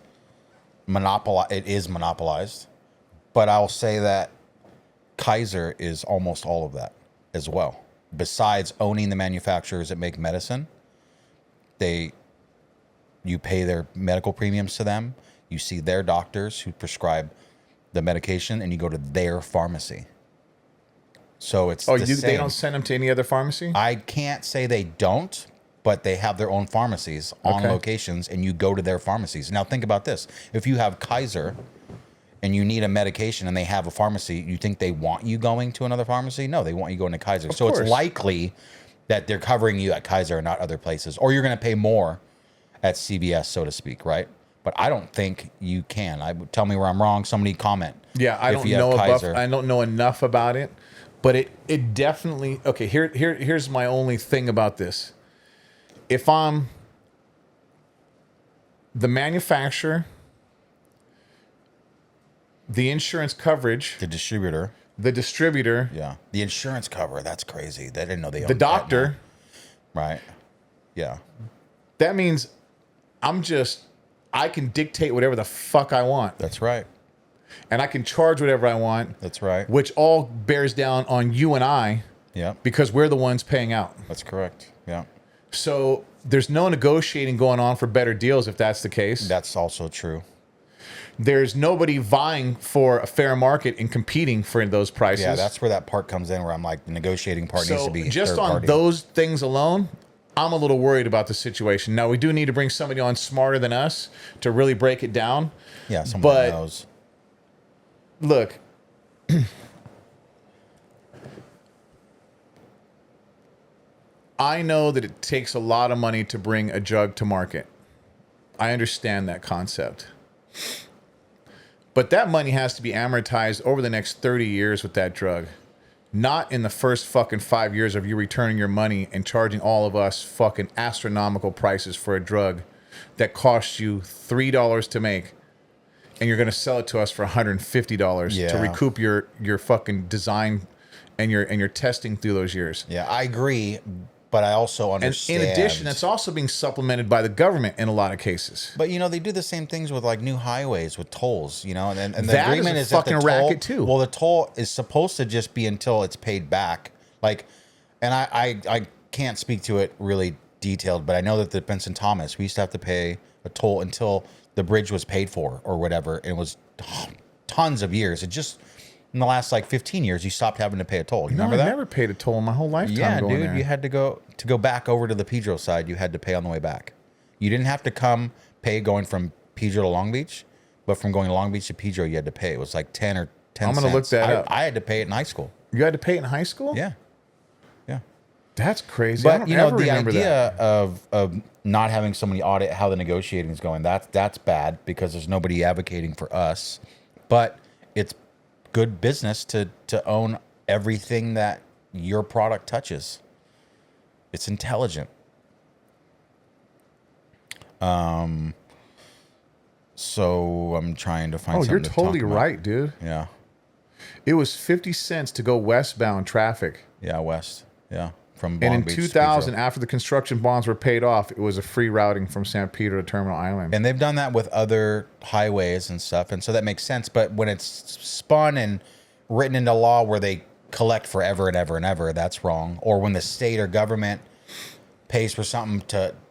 monopolized, but I'll say that Kaiser is almost all of that as well. Besides owning the manufacturers that make medicine, you pay their medical premiums to them. You see their doctors who prescribe the medication, and you go to their pharmacy. So it's the They same. don't send them to any other pharmacy? I can't say they don't, but they have their own pharmacies on Okay. locations, and you go to their pharmacies. Now think about this: if you have Kaiser and you need a medication, and they have a pharmacy, you think they want you going to another pharmacy? No, they want you going to Kaiser. So course. it's likely that they're covering you at Kaiser and not other places, or you're going to pay more at CVS, so to speak, right? But I don't think you can. Tell me where I'm wrong. Somebody comment. Yeah, I if don't you have know Kaiser. I don't know enough about it, but it definitely okay. Here's my only thing about this. If I'm the manufacturer, the insurance coverage, The distributor. the distributor, Yeah. The insurance cover. That's crazy. They didn't know they owned the that doctor, now. Right. Yeah. that means I can dictate whatever the fuck I want, That's right. and I can charge whatever I want, That's right. which all bears down on you and I Yeah. because we're the ones paying out. That's correct. Yeah. So there's no negotiating going on for better deals if that's the case. That's also true. There's nobody vying for a fair market and competing for those prices. Yeah, that's where that part comes in where I'm like, the negotiating part needs so to be just third on party. those things alone, I'm a little worried about the situation. Now we do need to bring somebody on smarter than us to really break it down. Yeah, someone but- knows. Look, I know that it takes a lot of money to bring a drug to market. I understand that concept. But that money has to be amortized over the next 30 years with that drug. Not in the first fucking 5 years of you returning your money and charging all of us fucking astronomical prices for a drug that costs you $3 to make. And you're going to sell it to us for $150 to recoup your fucking design and your testing through those years. Yeah, I agree, but I also understand. And in addition, that's also being supplemented by the government in a lot of cases. But they do the same things with like new highways with tolls, and the That agreement is is a that the fucking toll, racket too. Well, the toll is supposed to just be until it's paid back. Like, and I can't speak to it really detailed, but I know that the Benson Thomas, we used to have to pay a toll until the bridge was paid for or whatever. It was tons of years. It just in the last like 15 years, you stopped having to pay a toll. You remember that? I never paid a toll in my whole lifetime. Yeah, going dude, there. you had to go back over to the Pedro side. You had to pay on the way back. You didn't have to pay going from Pedro to Long Beach, but from going to Long Beach to Pedro, you had to pay. It was like 10 or 10 I'm gonna cents. look that up. I had to pay it in high school. You had to pay it in high school? Yeah. That's crazy. I But don't ever the remember idea that. of not having somebody audit how the negotiating is going, that's bad because there's nobody advocating for us. But it's good business to own everything that your product touches. It's intelligent. So I'm trying to find Oh, something you're to talk totally about. right, dude. Yeah. It was 50 cents to go westbound traffic. Yeah, west. Yeah. From And Long in Beach to 2000, Pedro. after the construction bonds were paid off, it was a free routing from San Pedro to Terminal Island. And they've done that with other highways and stuff. And so that makes sense. But when it's spun and written into law where they collect forever and ever and ever, that's wrong. Or when the state or government pays for something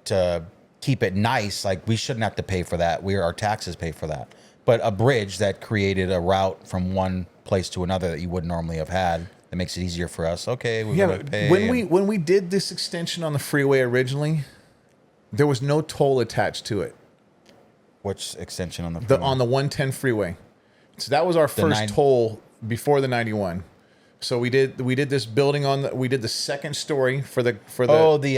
to keep it nice, like we shouldn't have to pay for that. Our taxes pay for that. But a bridge that created a route from one place to another that you wouldn't normally have had, that makes it easier for us. Okay, we're gonna pay. When we did this extension on the freeway originally, there was no toll attached to it. Which extension on the On the 110 freeway. So that was our first toll before the 91. So we did this building we did the second story for the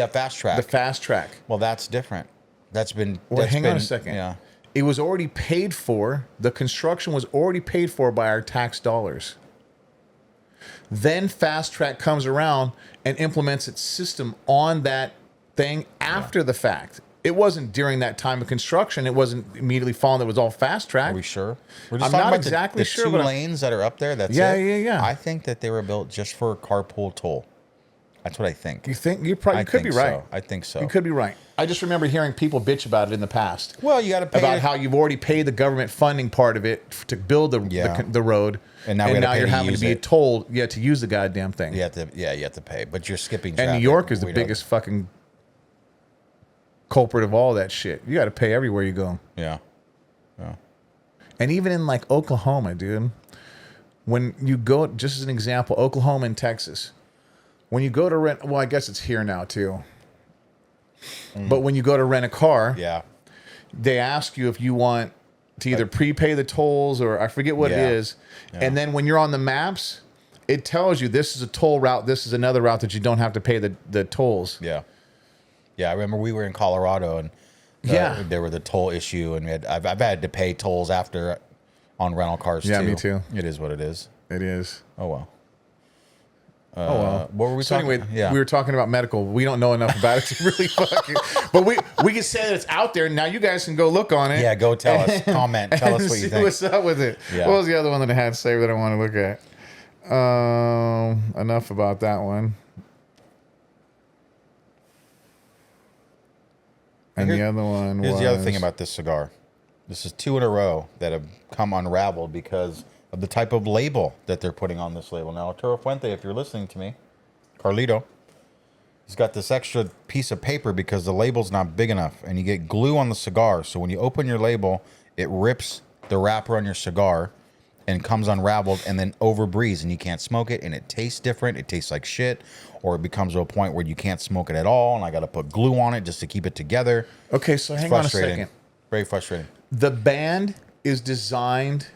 fast track. The fast track. Well, that's different. That's been. Well, hang on a second. Yeah. It was already paid for. The construction was already paid for by our tax dollars. Then Fast Track comes around and implements its system on that thing after the fact. It wasn't during that time of construction. It wasn't immediately following. It was all Fast Track. Are we sure? We're I'm talking not about exactly the sure, two but lanes that are up there. That's Yeah, it? yeah. I think that they were built just for carpool toll. That's what I think. You think you probably could be right. I think so. You could be right. I just remember hearing people bitch about it in the past. Well, you got to pay about how you've already paid the government funding part of it to build the road, and now you're having to be told to use the goddamn thing. You have to pay, but you're skipping. And traffic. New York is the biggest fucking culprit of all that shit. You got to pay everywhere you go. Yeah. And even in like Oklahoma, dude, when you go, just as an example, Oklahoma and Texas, when you go to rent, well, I guess it's here now too. But when you go to rent a car, they ask you if you want to either prepay the tolls or I forget what it is. Yeah. And then when you're on the maps, it tells you this is a toll route. This is another route that you don't have to pay the tolls. Yeah. Yeah. I remember we were in Colorado and there was the toll issue and I've had to pay tolls after on rental cars too. Yeah, me too. It is what it is. It is. Oh, well. What were we talking anyway, we were talking about medical. We don't know enough about it to really fucking. But we can say that it's out there. Now you guys can go look on it. Yeah, go tell us. Comment. Tell us what you think. What's up with it? Yeah. What was the other one that I had saved that I want to look at? Enough about that one. And the other one was... Here's the other thing about this cigar. This is 2 in a row that have come unraveled because of the type of label that they're putting on this label. Now, Arturo Fuente, if you're listening to me, Carlito, he's got this extra piece of paper because the label's not big enough, and you get glue on the cigar. So when you open your label, it rips the wrapper on your cigar and comes unraveled and then overbreathes, and you can't smoke it, and it tastes different. It tastes like shit, or it becomes to a point where you can't smoke it at all, and I got to put glue on it just to keep it together. Okay, so hang on a second. Very frustrating. The band is designed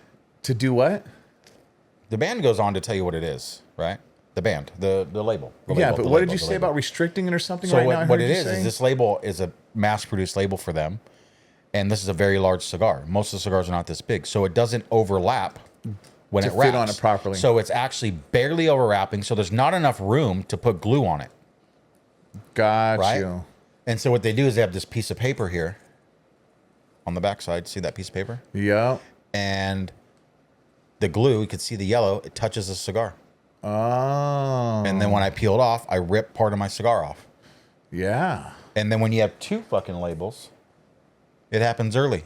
to do what? The band goes on to tell you what it is, right? The band, the label. Yeah, but what did you say about restricting it or something so right now? What it is this label is a mass-produced label for them, and this is a very large cigar. Most of the cigars are not this big, so it doesn't overlap when To it fit wraps. on it properly. So it's actually barely overwrapping. So there's not enough room to put glue on it, Got right? you. And so what they do is they have this piece of paper here on the backside. See that piece of paper? Yep. And the glue, you can see the yellow. It touches the cigar, Oh. and then when I peel it off, I rip part of my cigar off. Yeah. And then when you have two fucking labels, it happens early.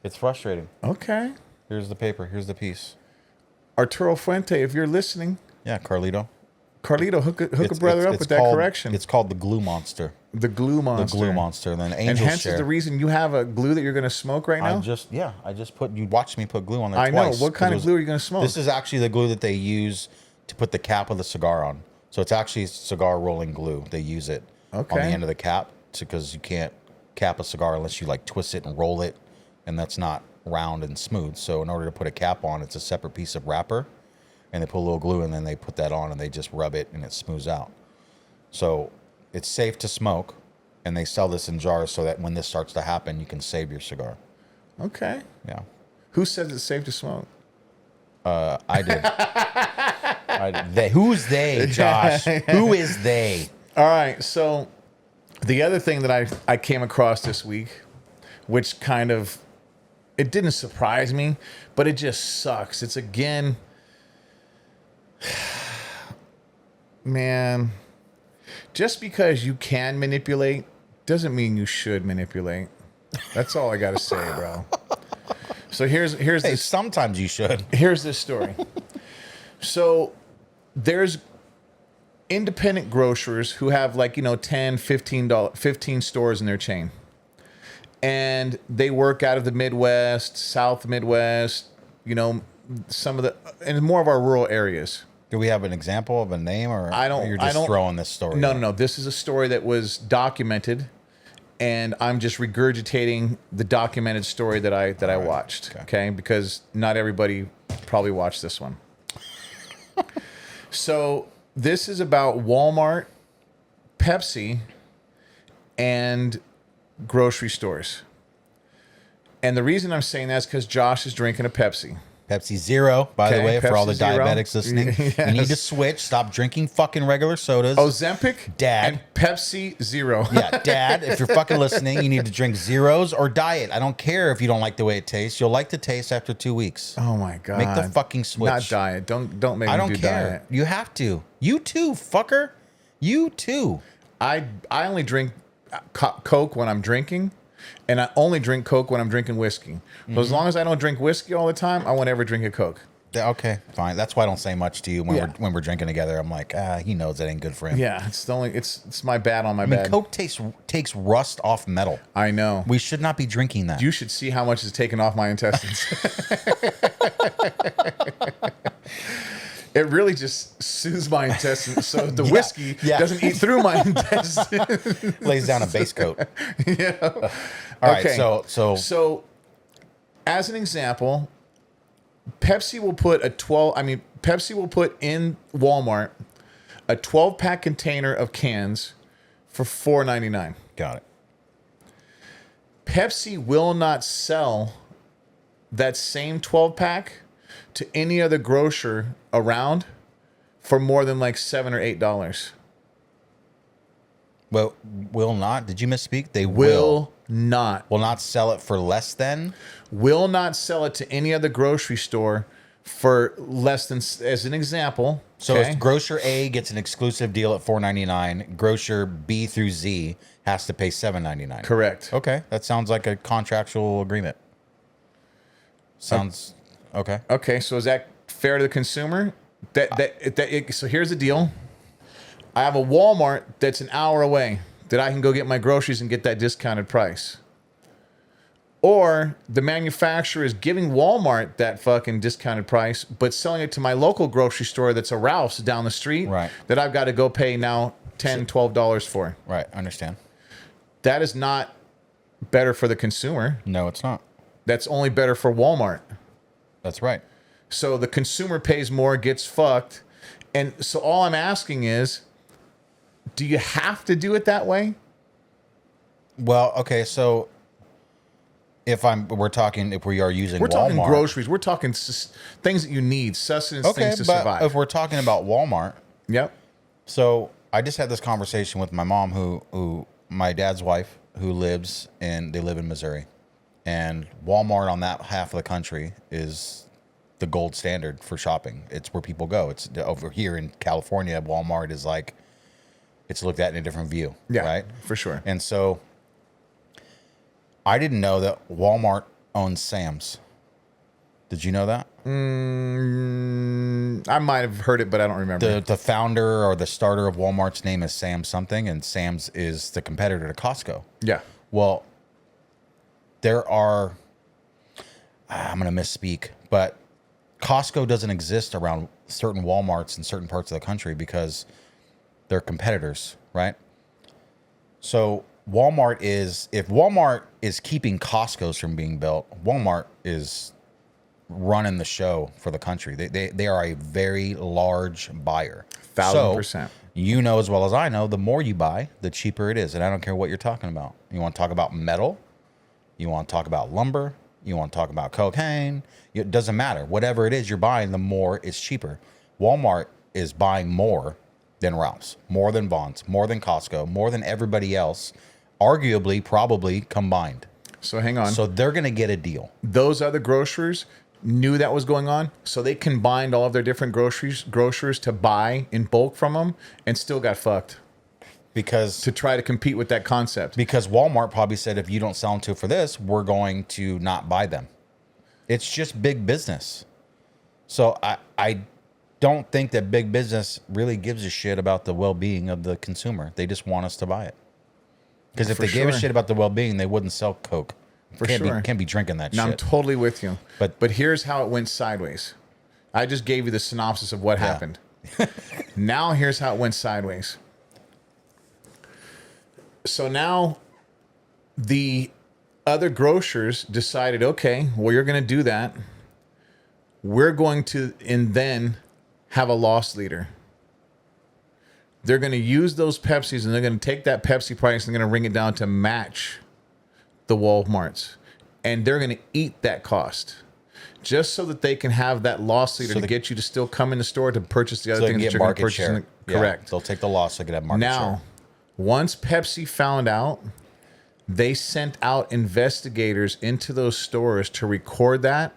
It's frustrating. Okay. Here's the paper. Here's the piece. Arturo Fuente, if you're listening, Yeah, Carlito. Carlito, hook a It's- brother it's- up it's with that called- correction. It's called the glue monster. The glue monster. The glue monster. And then And Angel hence share. is the reason you have a glue that you're going to smoke right now? I just put, you watched me put glue on there I know. twice. What kind 'cause of glue are you going to smoke? This is actually the glue that they use to put the cap of the cigar on. So it's actually cigar rolling glue. They use it on the Okay. end of the cap because you can't cap a cigar unless you like twist it and roll it, and that's not round and smooth. So in order to put a cap on, it's a separate piece of wrapper, and they put a little glue and then they put that on and they just rub it and it smooths out. So it's safe to smoke, and they sell this in jars so that when this starts to happen, you can save your cigar. Okay. Yeah. Who says it's safe to smoke? I did. Who's they, Josh? Who is they? All right. So the other thing that I came across this week, which kind of, it didn't surprise me, but it just sucks. It's again, man, just because you can manipulate doesn't mean you should manipulate. That's all I got to say, bro. So here's Hey, this. sometimes you should. Here's this story. So there's independent grocers who have like, 10, $15 stores in their chain. And they work out of the Midwest, South Midwest, some of the, and more of our rural areas. Do we have an example of a name, or I don't- or you're I just don't- throwing this story? No. This is a story that was documented, and I'm just regurgitating the documented story that I watched. Okay, because not everybody probably watched this one. So this is about Walmart, Pepsi, and grocery stores. And the reason I'm saying that is because Josh is drinking a Pepsi. Pepsi Zero, by the Okay, way, for all the Pepsi Zero. diabetics listening. You need to Yes. switch. Stop drinking fucking regular sodas. Ozempic, Dad. and Pepsi Zero. Yeah, Dad, if you're fucking listening, you need to drink zeros or diet. I don't care if you don't like the way it tastes. You'll like the taste after 2 weeks. Oh my god! Make the fucking switch. Not diet. Don't make me I don't do care. diet. You have to. You too, fucker. You too. I only drink Coke when I'm drinking, and I only drink Coke when I'm drinking whiskey. So as long as I don't drink whiskey all the time, I won't ever drink a Coke. Yeah, okay, fine. That's why I don't say much to you when Yeah. we're drinking together. I'm like, he knows that ain't good for him. Yeah, it's my bad on my I mean, bad. Coke takes rust off metal. I know. We should not be drinking that. You should see how much is taken off my intestines. It really just soothes my intestines, so the whiskey yeah. doesn't eat through my intestines. Lays down a base coat. Yeah. All right, Okay. so as an example, Pepsi will put Pepsi will put in Walmart a 12-pack container of cans for $4.99. got it. Pepsi will not sell that same 12-pack to any other grocer around for more than like $7 or $8. Well, will not. Did you misspeak? They Will not. will not sell it for less than. Will not sell it to any other grocery store for less than, as an example. So okay? if grocer A gets an exclusive deal at $4.99, grocer B through Z has to pay $7.99. Correct. Okay, that sounds like a contractual agreement. Sounds okay. Okay, so is that fair to the consumer? So here's the deal. I have a Walmart that's an hour away that I can go get my groceries and get that discounted price. Or the manufacturer is giving Walmart that fucking discounted price, but selling it to my local grocery store that's a Ralph's down the street Right. that I've got to go pay now $10, $12 for. Right, understand. That is not better for the consumer. No, it's not. That's only better for Walmart. That's right. So the consumer pays more, gets fucked. And so all I'm asking is, do you have to do it that way? Well, okay, so If we are using We're Walmart. talking groceries. We're talking things that you need, sustenance things to survive. If we're talking about Walmart, Yep. so I just had this conversation with my mom, who my dad's wife, who they live in Missouri, and Walmart on that half of the country is the gold standard for shopping. It's where people go. It's over here in California. Walmart is like, it's looked at in a different view. Yeah, right, for sure. And so I didn't know that Walmart owns Sam's. Did you know that? I might have heard it, but I don't remember. The founder or the starter of Walmart's name is Sam something, and Sam's is the competitor to Costco. Yeah. Well, there are, I'm going to misspeak, but Costco doesn't exist around certain Walmarts in certain parts of the country because they're competitors, right? So if Walmart is keeping Costco's from being built, Walmart is running the show for the country. They are a very large buyer. 1,000%. So, you know as well as I know, the more you buy, the cheaper it is. And I don't care what you're talking about. You want to talk about metal? You want to talk about lumber? You want to talk about cocaine? It doesn't matter. Whatever it is you're buying, the more it's cheaper. Walmart is buying more than Ralph's, more than Vons, more than Costco, more than everybody else, arguably, probably combined. So hang on. So they're going to get a deal. Those other grocers knew that was going on, so they combined all of their different grocers to buy in bulk from them and still got fucked to try to compete with that concept. Because Walmart probably said, if you don't sell them to for this, we're going to not buy them. It's just big business. So I don't think that big business really gives a shit about the well-being of the consumer. They just want us to buy it. Because if they gave a shit about the well-being, they wouldn't sell Coke. Can't be drinking that shit. I'm totally with you. But here's how it went sideways. I just gave you the synopsis of what happened. Now here's how it went sideways. So now the other grocers decided, okay, well, you're going to do that. We're going to, and then have a loss leader. They're going to use those Pepsis and they're going to take that Pepsi price and they're going to bring it down to match the Walmarts. And they're going to eat that cost just so that they can have that loss leader to get you to still come in the store to purchase the other things that you're going to purchase. Correct. They'll take the loss to get that market share. Now, once Pepsi found out, they sent out investigators into those stores to record that,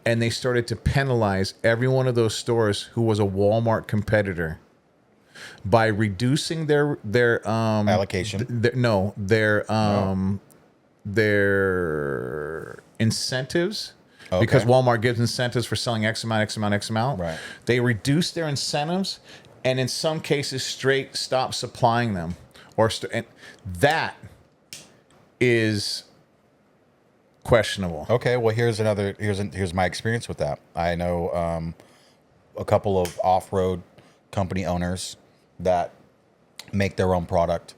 and they started to penalize every one of those stores who was a Walmart competitor by reducing their allocation. Their incentives. Okay. Because Walmart gives incentives for selling X amount. Right. They reduced their incentives, and in some cases, straight stop supplying them, and that is questionable. Okay, well here's my experience with that. I know a couple of off-road company owners that make their own product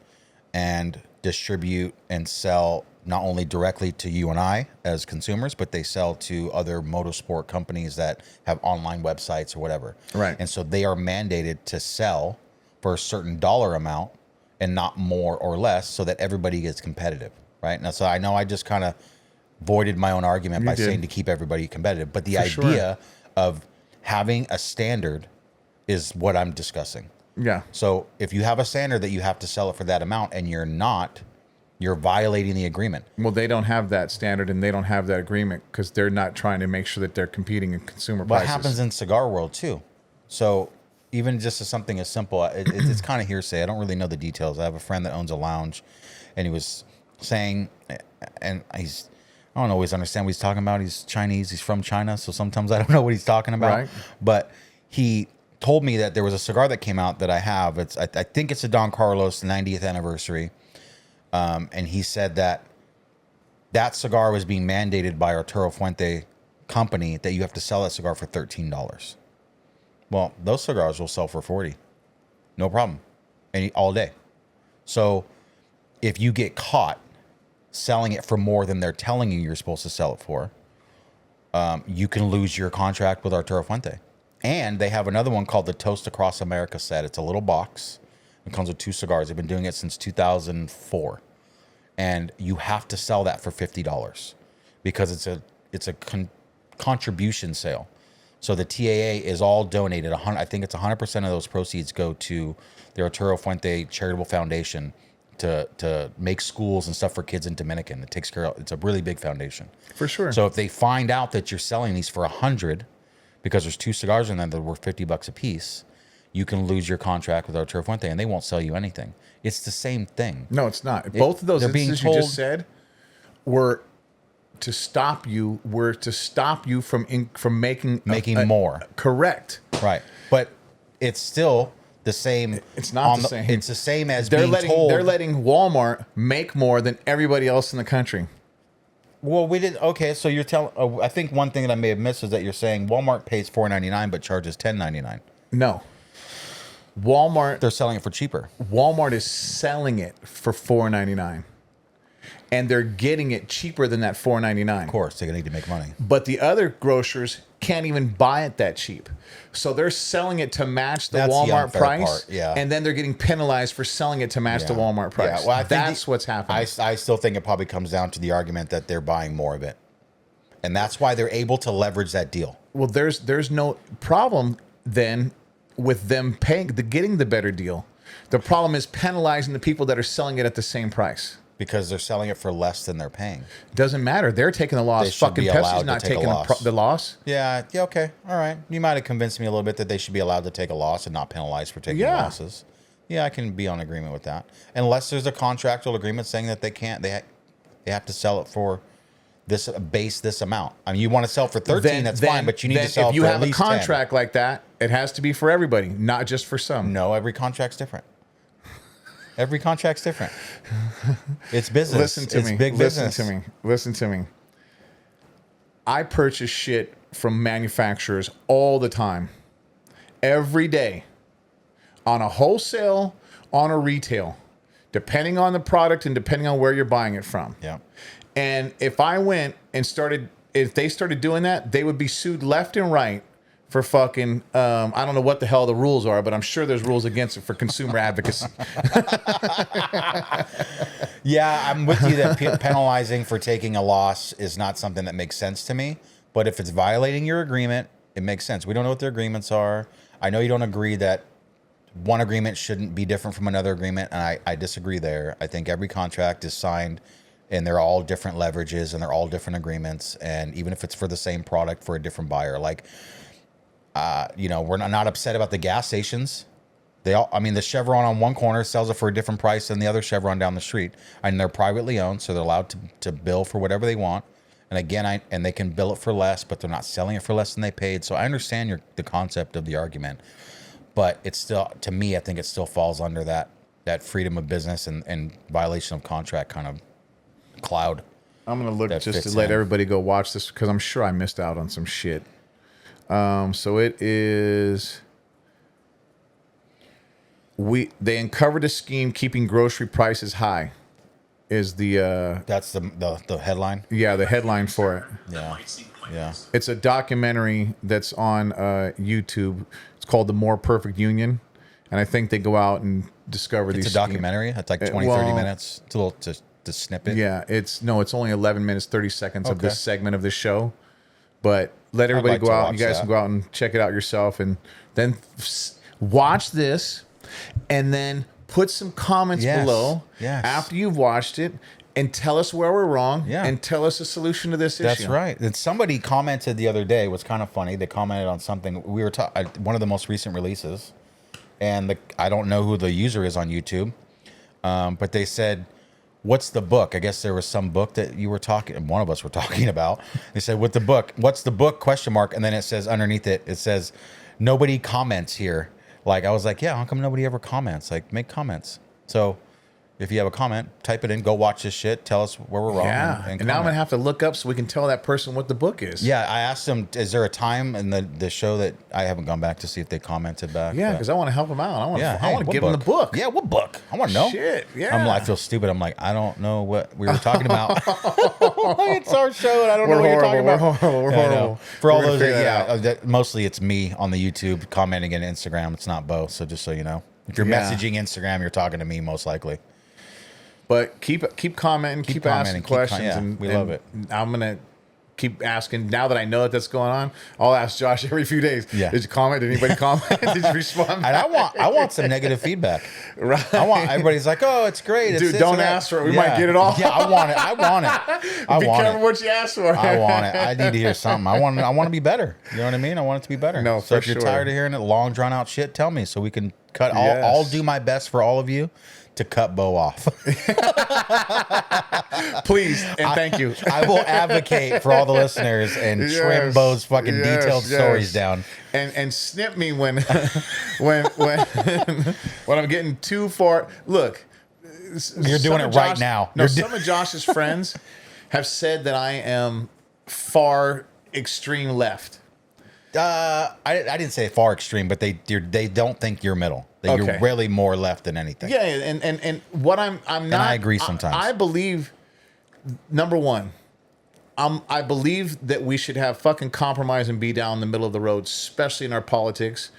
and distribute and sell not only directly to you and I as consumers, but they sell to other motorsport companies that have online websites or whatever. Right. And so they are mandated to sell for a certain dollar amount and not more or less, so that everybody gets competitive. Right. Now, so I know I just kind of voided my own argument by saying to keep everybody competitive, but the idea of having a standard is what I'm discussing. Yeah. So if you have a standard that you have to sell it for that amount and you're not, you're violating the agreement. Well, they don't have that standard and they don't have that agreement because they're not trying to make sure that they're competing in consumer prices. What happens in cigar world too? So even just as something as simple, it's kind of hearsay. I don't really know the details. I have a friend that owns a lounge, and he was saying, and I don't always understand what he's talking about. He's Chinese. He's from China, so sometimes I don't know what he's talking about. Right. But he told me that there was a cigar that came out that I have. I think it's a Don Carlos 90th anniversary. And he said that cigar was being mandated by Arturo Fuente company that you have to sell that cigar for $13. Well, those cigars will sell for $40. No problem. All day. So if you get caught selling it for more than they're telling you you're supposed to sell it for, you can lose your contract with Arturo Fuente. And they have another one called the Toast Across America set. It's a little box. It comes with 2 cigars. They've been doing it since 2004. And you have to sell that for $50. because it's a contribution sale. So the TAA is all donated. I think it's 100% of those proceeds go to the Arturo Fuente Charitable Foundation to make schools and stuff for kids in Dominican. It takes care of. It's a really big foundation For sure. So if they find out that you're selling these for $100 because there's 2 cigars in them that are worth $50 a piece, you can lose your contract with Arturo Fuente and they won't sell you anything. It's the same thing. No, it's not. Both of those they're being instances you just told- said were to stop you. From making more. Correct. Right. But it's still the same. It's not the same. It's the same as They're being told. They're letting Walmart make more than everybody else in the country. Well, we did. Okay, so you're telling. I think one thing that I may have missed is that you're saying Walmart pays $4.99 but charges $10.99. No. Walmart. They're selling it for cheaper. Walmart is selling it for $4.99, and they're getting it cheaper than that $4.99. Of course, they need to make money. But the other grocers can't even buy it that cheap, so they're selling it to match the That's the Walmart unfair price. part, yeah. And then they're getting penalized for selling it to match the Walmart price. Yeah, well, I think that's what's happening. I still think it probably comes down to the argument that they're buying more of it, and that's why they're able to leverage that deal. Well, there's no problem then with them getting the better deal. The problem is penalizing the people that are selling it at the same price. Because they're selling it for less than they're paying. Doesn't matter. They're taking the loss. They should Fucking be allowed Pepsi's to not take a taking loss. the loss. Yeah, okay. All right. You might have convinced me a little bit that they should be allowed to take a loss and not penalized for taking Yeah. losses. Yeah, I can be on agreement with that. Unless there's a contractual agreement saying that they can't, they have to sell it for this amount. I mean, you want to sell for 13, that's fine, but you need to sell if you for have at a least contract like that, it has to be for everybody, not just for some. 10. No, every contract's different. Every contract's different. It's business. Listen to it's me. big business. Listen to me. I purchase shit from manufacturers all the time, every day, on a wholesale, on a retail, depending on the product and depending on where you're buying it from. Yeah. And if I went and if they started doing that, they would be sued left and right for fucking, I don't know what the hell the rules are, but I'm sure there's rules against it for consumer advocacy. Yeah, I'm with you that penalizing for taking a loss is not something that makes sense to me. But if it's violating your agreement, it makes sense. We don't know what their agreements are. I know you don't agree that one agreement shouldn't be different from another agreement, and I disagree there. I think every contract is signed, and they're all different leverages, and they're all different agreements. And even if it's for the same product for a different buyer, like, we're not upset about the gas stations. The Chevron on one corner sells it for a different price than the other Chevron down the street, and they're privately owned, so they're allowed to bill for whatever they want. And again, and they can bill it for less, but they're not selling it for less than they paid. So I understand the concept of the argument, but it's still, to me, I think it still falls under that freedom of business and violation of contract kind of cloud. I'm going to look that just to fits let in. everybody go watch this because I'm sure I missed out on some shit. So it is... They uncovered a scheme keeping grocery prices high. Is the That's the headline. yeah, the headline for it. Yeah, yeah. It's a documentary that's on YouTube. It's called The More Perfect Union, and I think they go out and discover these. It's a documentary. It's like 20, 30 minutes. It's a little to snippet. Yeah, it's 11 minutes 30 seconds of Okay. this segment of this show. But let everybody like go to out. watch You guys that. can go out and check it out yourself, and then watch this, and then put some comments Yes, below yes. after you've watched it, and tell us where we're wrong, Yeah. and tell us a solution to this That's issue. right. And somebody commented the other day. Was kind of funny. They commented on something we were one of the most recent releases, and I don't know who the user is on YouTube, but they said, "What's the book?" I guess there was some book that you were talking, and one of us were talking about. They said, "What the book? What's the book?" ? And then it says underneath it, it says, "Nobody comments here." Like, I was like, yeah, how come nobody ever comments? Like, make comments. So if you have a comment, type it in, go watch this shit, tell us where we're wrong. Yeah, and now I'm comment. gonna have to look up so we can tell that person what the book is. Yeah, I asked them, is there a time in the show that I haven't gone back to see if they commented back? Yeah, but- because I want to help them out. I want hey, to what give them the book. Yeah, what book? I want to know. Shit, yeah. I feel stupid. I'm like, I don't know what we were talking about. It's our show, and I don't know We're what you're talking horrible, about. we're horrible, we're Yeah, I know. horrible. For all We're gonna those, figure that that mostly it's me on the YouTube commenting and Instagram. It's not both. So just so you know, if you're Yeah. messaging Instagram, you're talking to me most likely. But keep commenting, keep asking commenting, questions, yeah, and we and love it. I'm gonna keep asking. Now that I know that that's going on, I'll ask Josh every few days. Yeah. Did you comment? Did anybody comment? Did you respond? And I want some negative feedback. Right. I want everybody's like, oh, it's great. It's Dude, this don't and that. ask for it. We might get it all. Yeah, I want it. I want it. I Be want careful it. what you ask for. I want it. I need to hear something. I want to be better. You know what I mean? I want it to be better. No, so for if you're sure. tired of hearing it, long drawn out shit, tell me so we can cut. Yes. I'll do my best for all of you to cut Bo off. Please and thank you. I will advocate for all the listeners and trim Yes, Bo's fucking yes, detailed yes. stories down. And snip me when when when I'm getting too far. Look, You're doing it right now. No, You're some of Josh's friends have said that I am far extreme left. I didn't say far extreme, but they don't think you're middle. That Okay. you're really more left than anything. Yeah, and what I'm not. I agree sometimes. I believe, number one, I believe that we should have fucking compromise and be down the middle of the road, especially in our politics.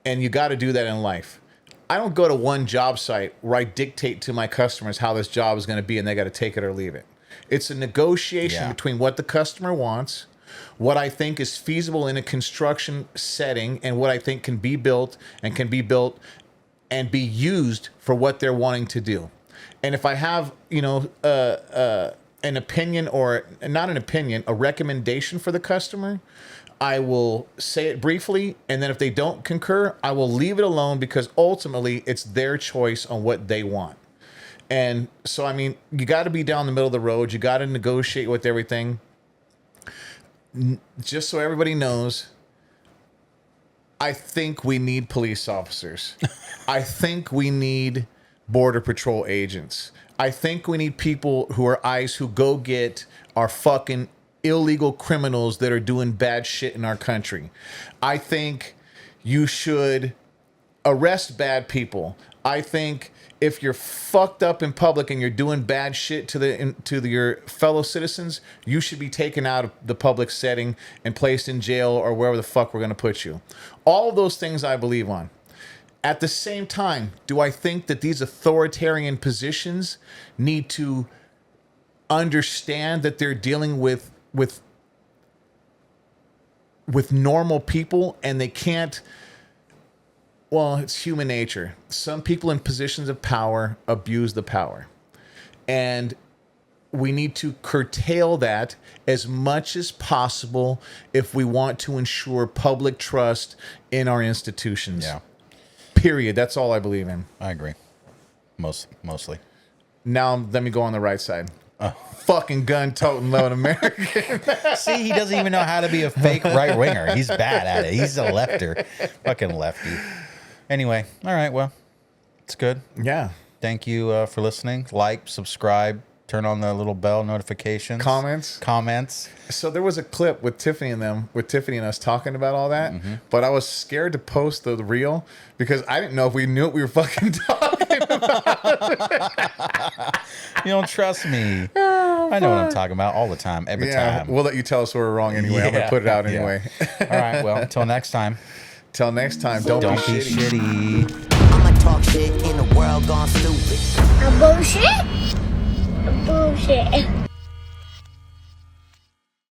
And you got to do that in life. I don't go to one job site where I dictate to my customers how this job is going to be and they got to take it or leave it. It's a negotiation between what the customer wants, what I think is feasible in a construction setting, and what I think can be built and be used for what they're wanting to do. And if I have, an opinion, or not an opinion, a recommendation for the customer, I will say it briefly, and then if they don't concur, I will leave it alone, because ultimately it's their choice on what they want. And so, I mean, you got to be down the middle of the road. You got to negotiate with everything. Just so everybody knows, I think we need police officers. I think we need Border Patrol agents. I think we need people who are ICE who go get our fucking illegal criminals that are doing bad shit in our country. I think you should arrest bad people. I think if you're fucked up in public and you're doing bad shit to your fellow citizens, you should be taken out of the public setting and placed in jail or wherever the fuck we're going to put you. All of those things I believe on. At the same time, do I think that these authoritarian positions need to understand that they're dealing with normal people, and they can't? Well, it's human nature. Some people in positions of power abuse the power. And we need to curtail that as much as possible if we want to ensure public trust in our institutions. Yeah. Period. That's all I believe in. I agree. Mostly. Now let me go on the right side. Fucking gun-toting lone American. See, he doesn't even know how to be a fake right winger. He's bad at it. He's a lefter. Fucking lefty. Anyway, all right, well, it's good. Yeah. Thank you for listening. Like, subscribe, turn on the little bell notifications. Comments. So there was a clip with Tiffany and us talking about all that, but I was scared to post the reel because I didn't know if we knew what we were fucking talking about. You don't trust me. I know what I'm talking about all the time, every time. We'll let you tell us we're wrong anyway. I'm going to put it out anyway. All right, well, until next time. Till next time, don't be shitty. I'ma talk shit in a world gone stupid. A bullshit? A bullshit.